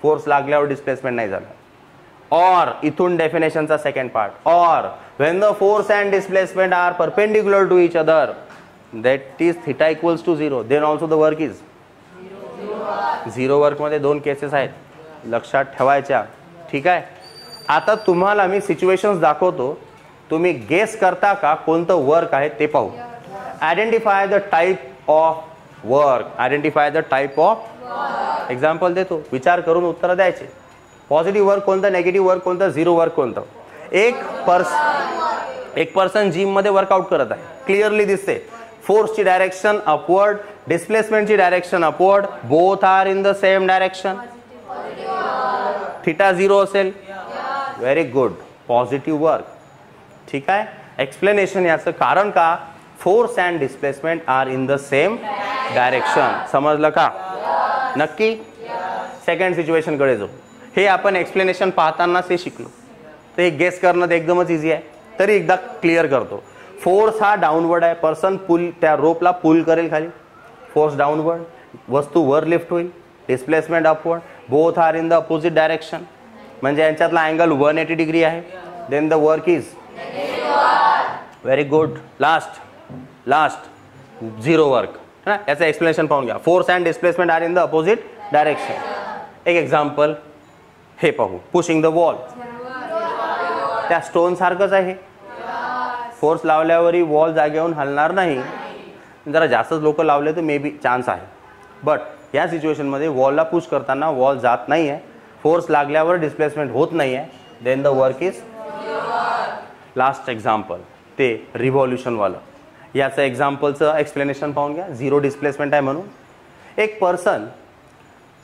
force लागल्यावर displacement नाही झालं. और इथून डेफिनेशनचा सेकंड पार्ट, और when the force and displacement are perpendicular to each other, that is theta equals to 0, then also the work is 0. Work मध्ये दोन cases आहेत, लक्षात ठेवायच्या. ठीक आहे. आता तुम्हाला मी सिच्युएशन्स दाखवतो, तुम्ही गेस करता का कोणतं वर्क आहे ते पाहू. Identify the type of work, identify the type of. Example देतो, विचार करून उत्तर द्यायचे. पॉझिटिव्ह वर्क कोणतं, नेगेटिव्ह वर्क कोणतं, 0 वर्क कोणतं. एक पर्सन जिम मध्ये वर्कआउट करत आहे, क्लिअरली दिसते. फोर्सची डायरेक्शन अपवर्ड, डिस्प्लेसमेंटची direction upward, both are in the same direction. Theta 0 असेल. Very good, positive work. ठीक आहे. एक्सप्लेनेशन याचं कारण का? Force and displacement are in the same direction. समजलं का? नक्की. सेकंड सिच्युएशन कडे जाऊ. हे आपण एक्सप्लेनेशन पाहतानाच हे शिकलो, तर हे गेस करणं एकदमच इझी आहे, तरी एकदा क्लिअर करतो. फोर्स हा डाऊनवर्ड आहे, पर्सन पुल, त्या रोपला पुल करेल खाली, फोर्स डाऊनवर्ड, वस्तू वर लिफ्ट होईल, displacement upward, both are in the opposite direction, म्हणजे यांच्यातला अँगल 180 डिग्री आहे. Then the work is very good. Last 0 work. याचं एक्सप्लेनेशन पाहून घ्या. Force and displacement are in the opposite direction. एक एक्झाम्पल हे पाहू. पुशिंग द वॉल, त्या स्टोन सारखंच आहे. फोर्स लावल्यावरही वॉल जागेवरून हलणार नाही. जरा जास्तच लोक लावले तर मे बी चान्स आहे, बट या सिच्युएशनमध्ये वॉलला पुश करताना वॉल जात नाही आहे, फोर्स लागल्यावर डिस्प्लेसमेंट होत नाही आहे, then the work is. Last example, ते रिव्हॉल्युशनवालं. याचं एक्झाम्पलचं एक्सप्लेनेशन पाहून घ्या. झिरो डिस्प्लेसमेंट आहे म्हणून एक पर्सन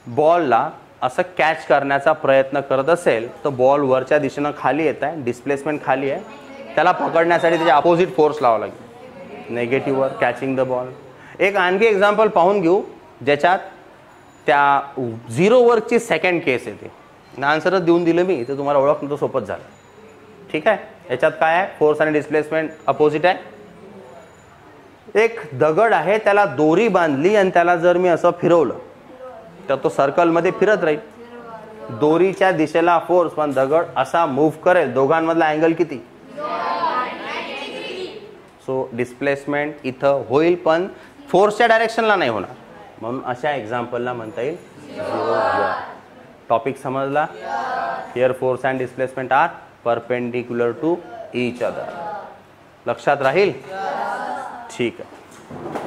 बॉलला असं कॅच करण्याचा प्रयत्न करत असेल तर बॉल वरच्या दिशेनं खाली येत आहे, डिस्प्लेसमेंट खाली आहे, त्याला पकडण्यासाठी त्याच्या अपोजिट फोर्स लावावा लागेल, नेगेटिव्हवर कॅचिंग द बॉल. एक आणखी एक्झाम्पल पाहून घेऊ ज्याच्यात त्या झिरो वर्कची सेकंड केस येते. आन्सरच देऊन दिलं मी तर तुम्हाला ओळखणं तर सोपंच झालं. ठीक आहे. याच्यात काय आहे, फोर्स आणि डिस्प्लेसमेंट अपोजिट आहे. एक दगड आहे, त्याला दोरी बांधली आणि त्याला जर मी असं फिरवलं तर तो सर्कलमध्ये फिरत राहील. दोरीच्या दिशेला फोर्स पण दगड असा मूव्ह करेल. दोघांमधला अँगल किती? सो डिस्प्लेसमेंट इथं होईल पण फोर्सच्या डायरेक्शनला नाही होणार. म्हणून अशा एक्झाम्पलला म्हणता येईल झिरो. टॉपिक समजला? Here force and displacement are perpendicular to each other. लक्षात राहील? ठीक आहे.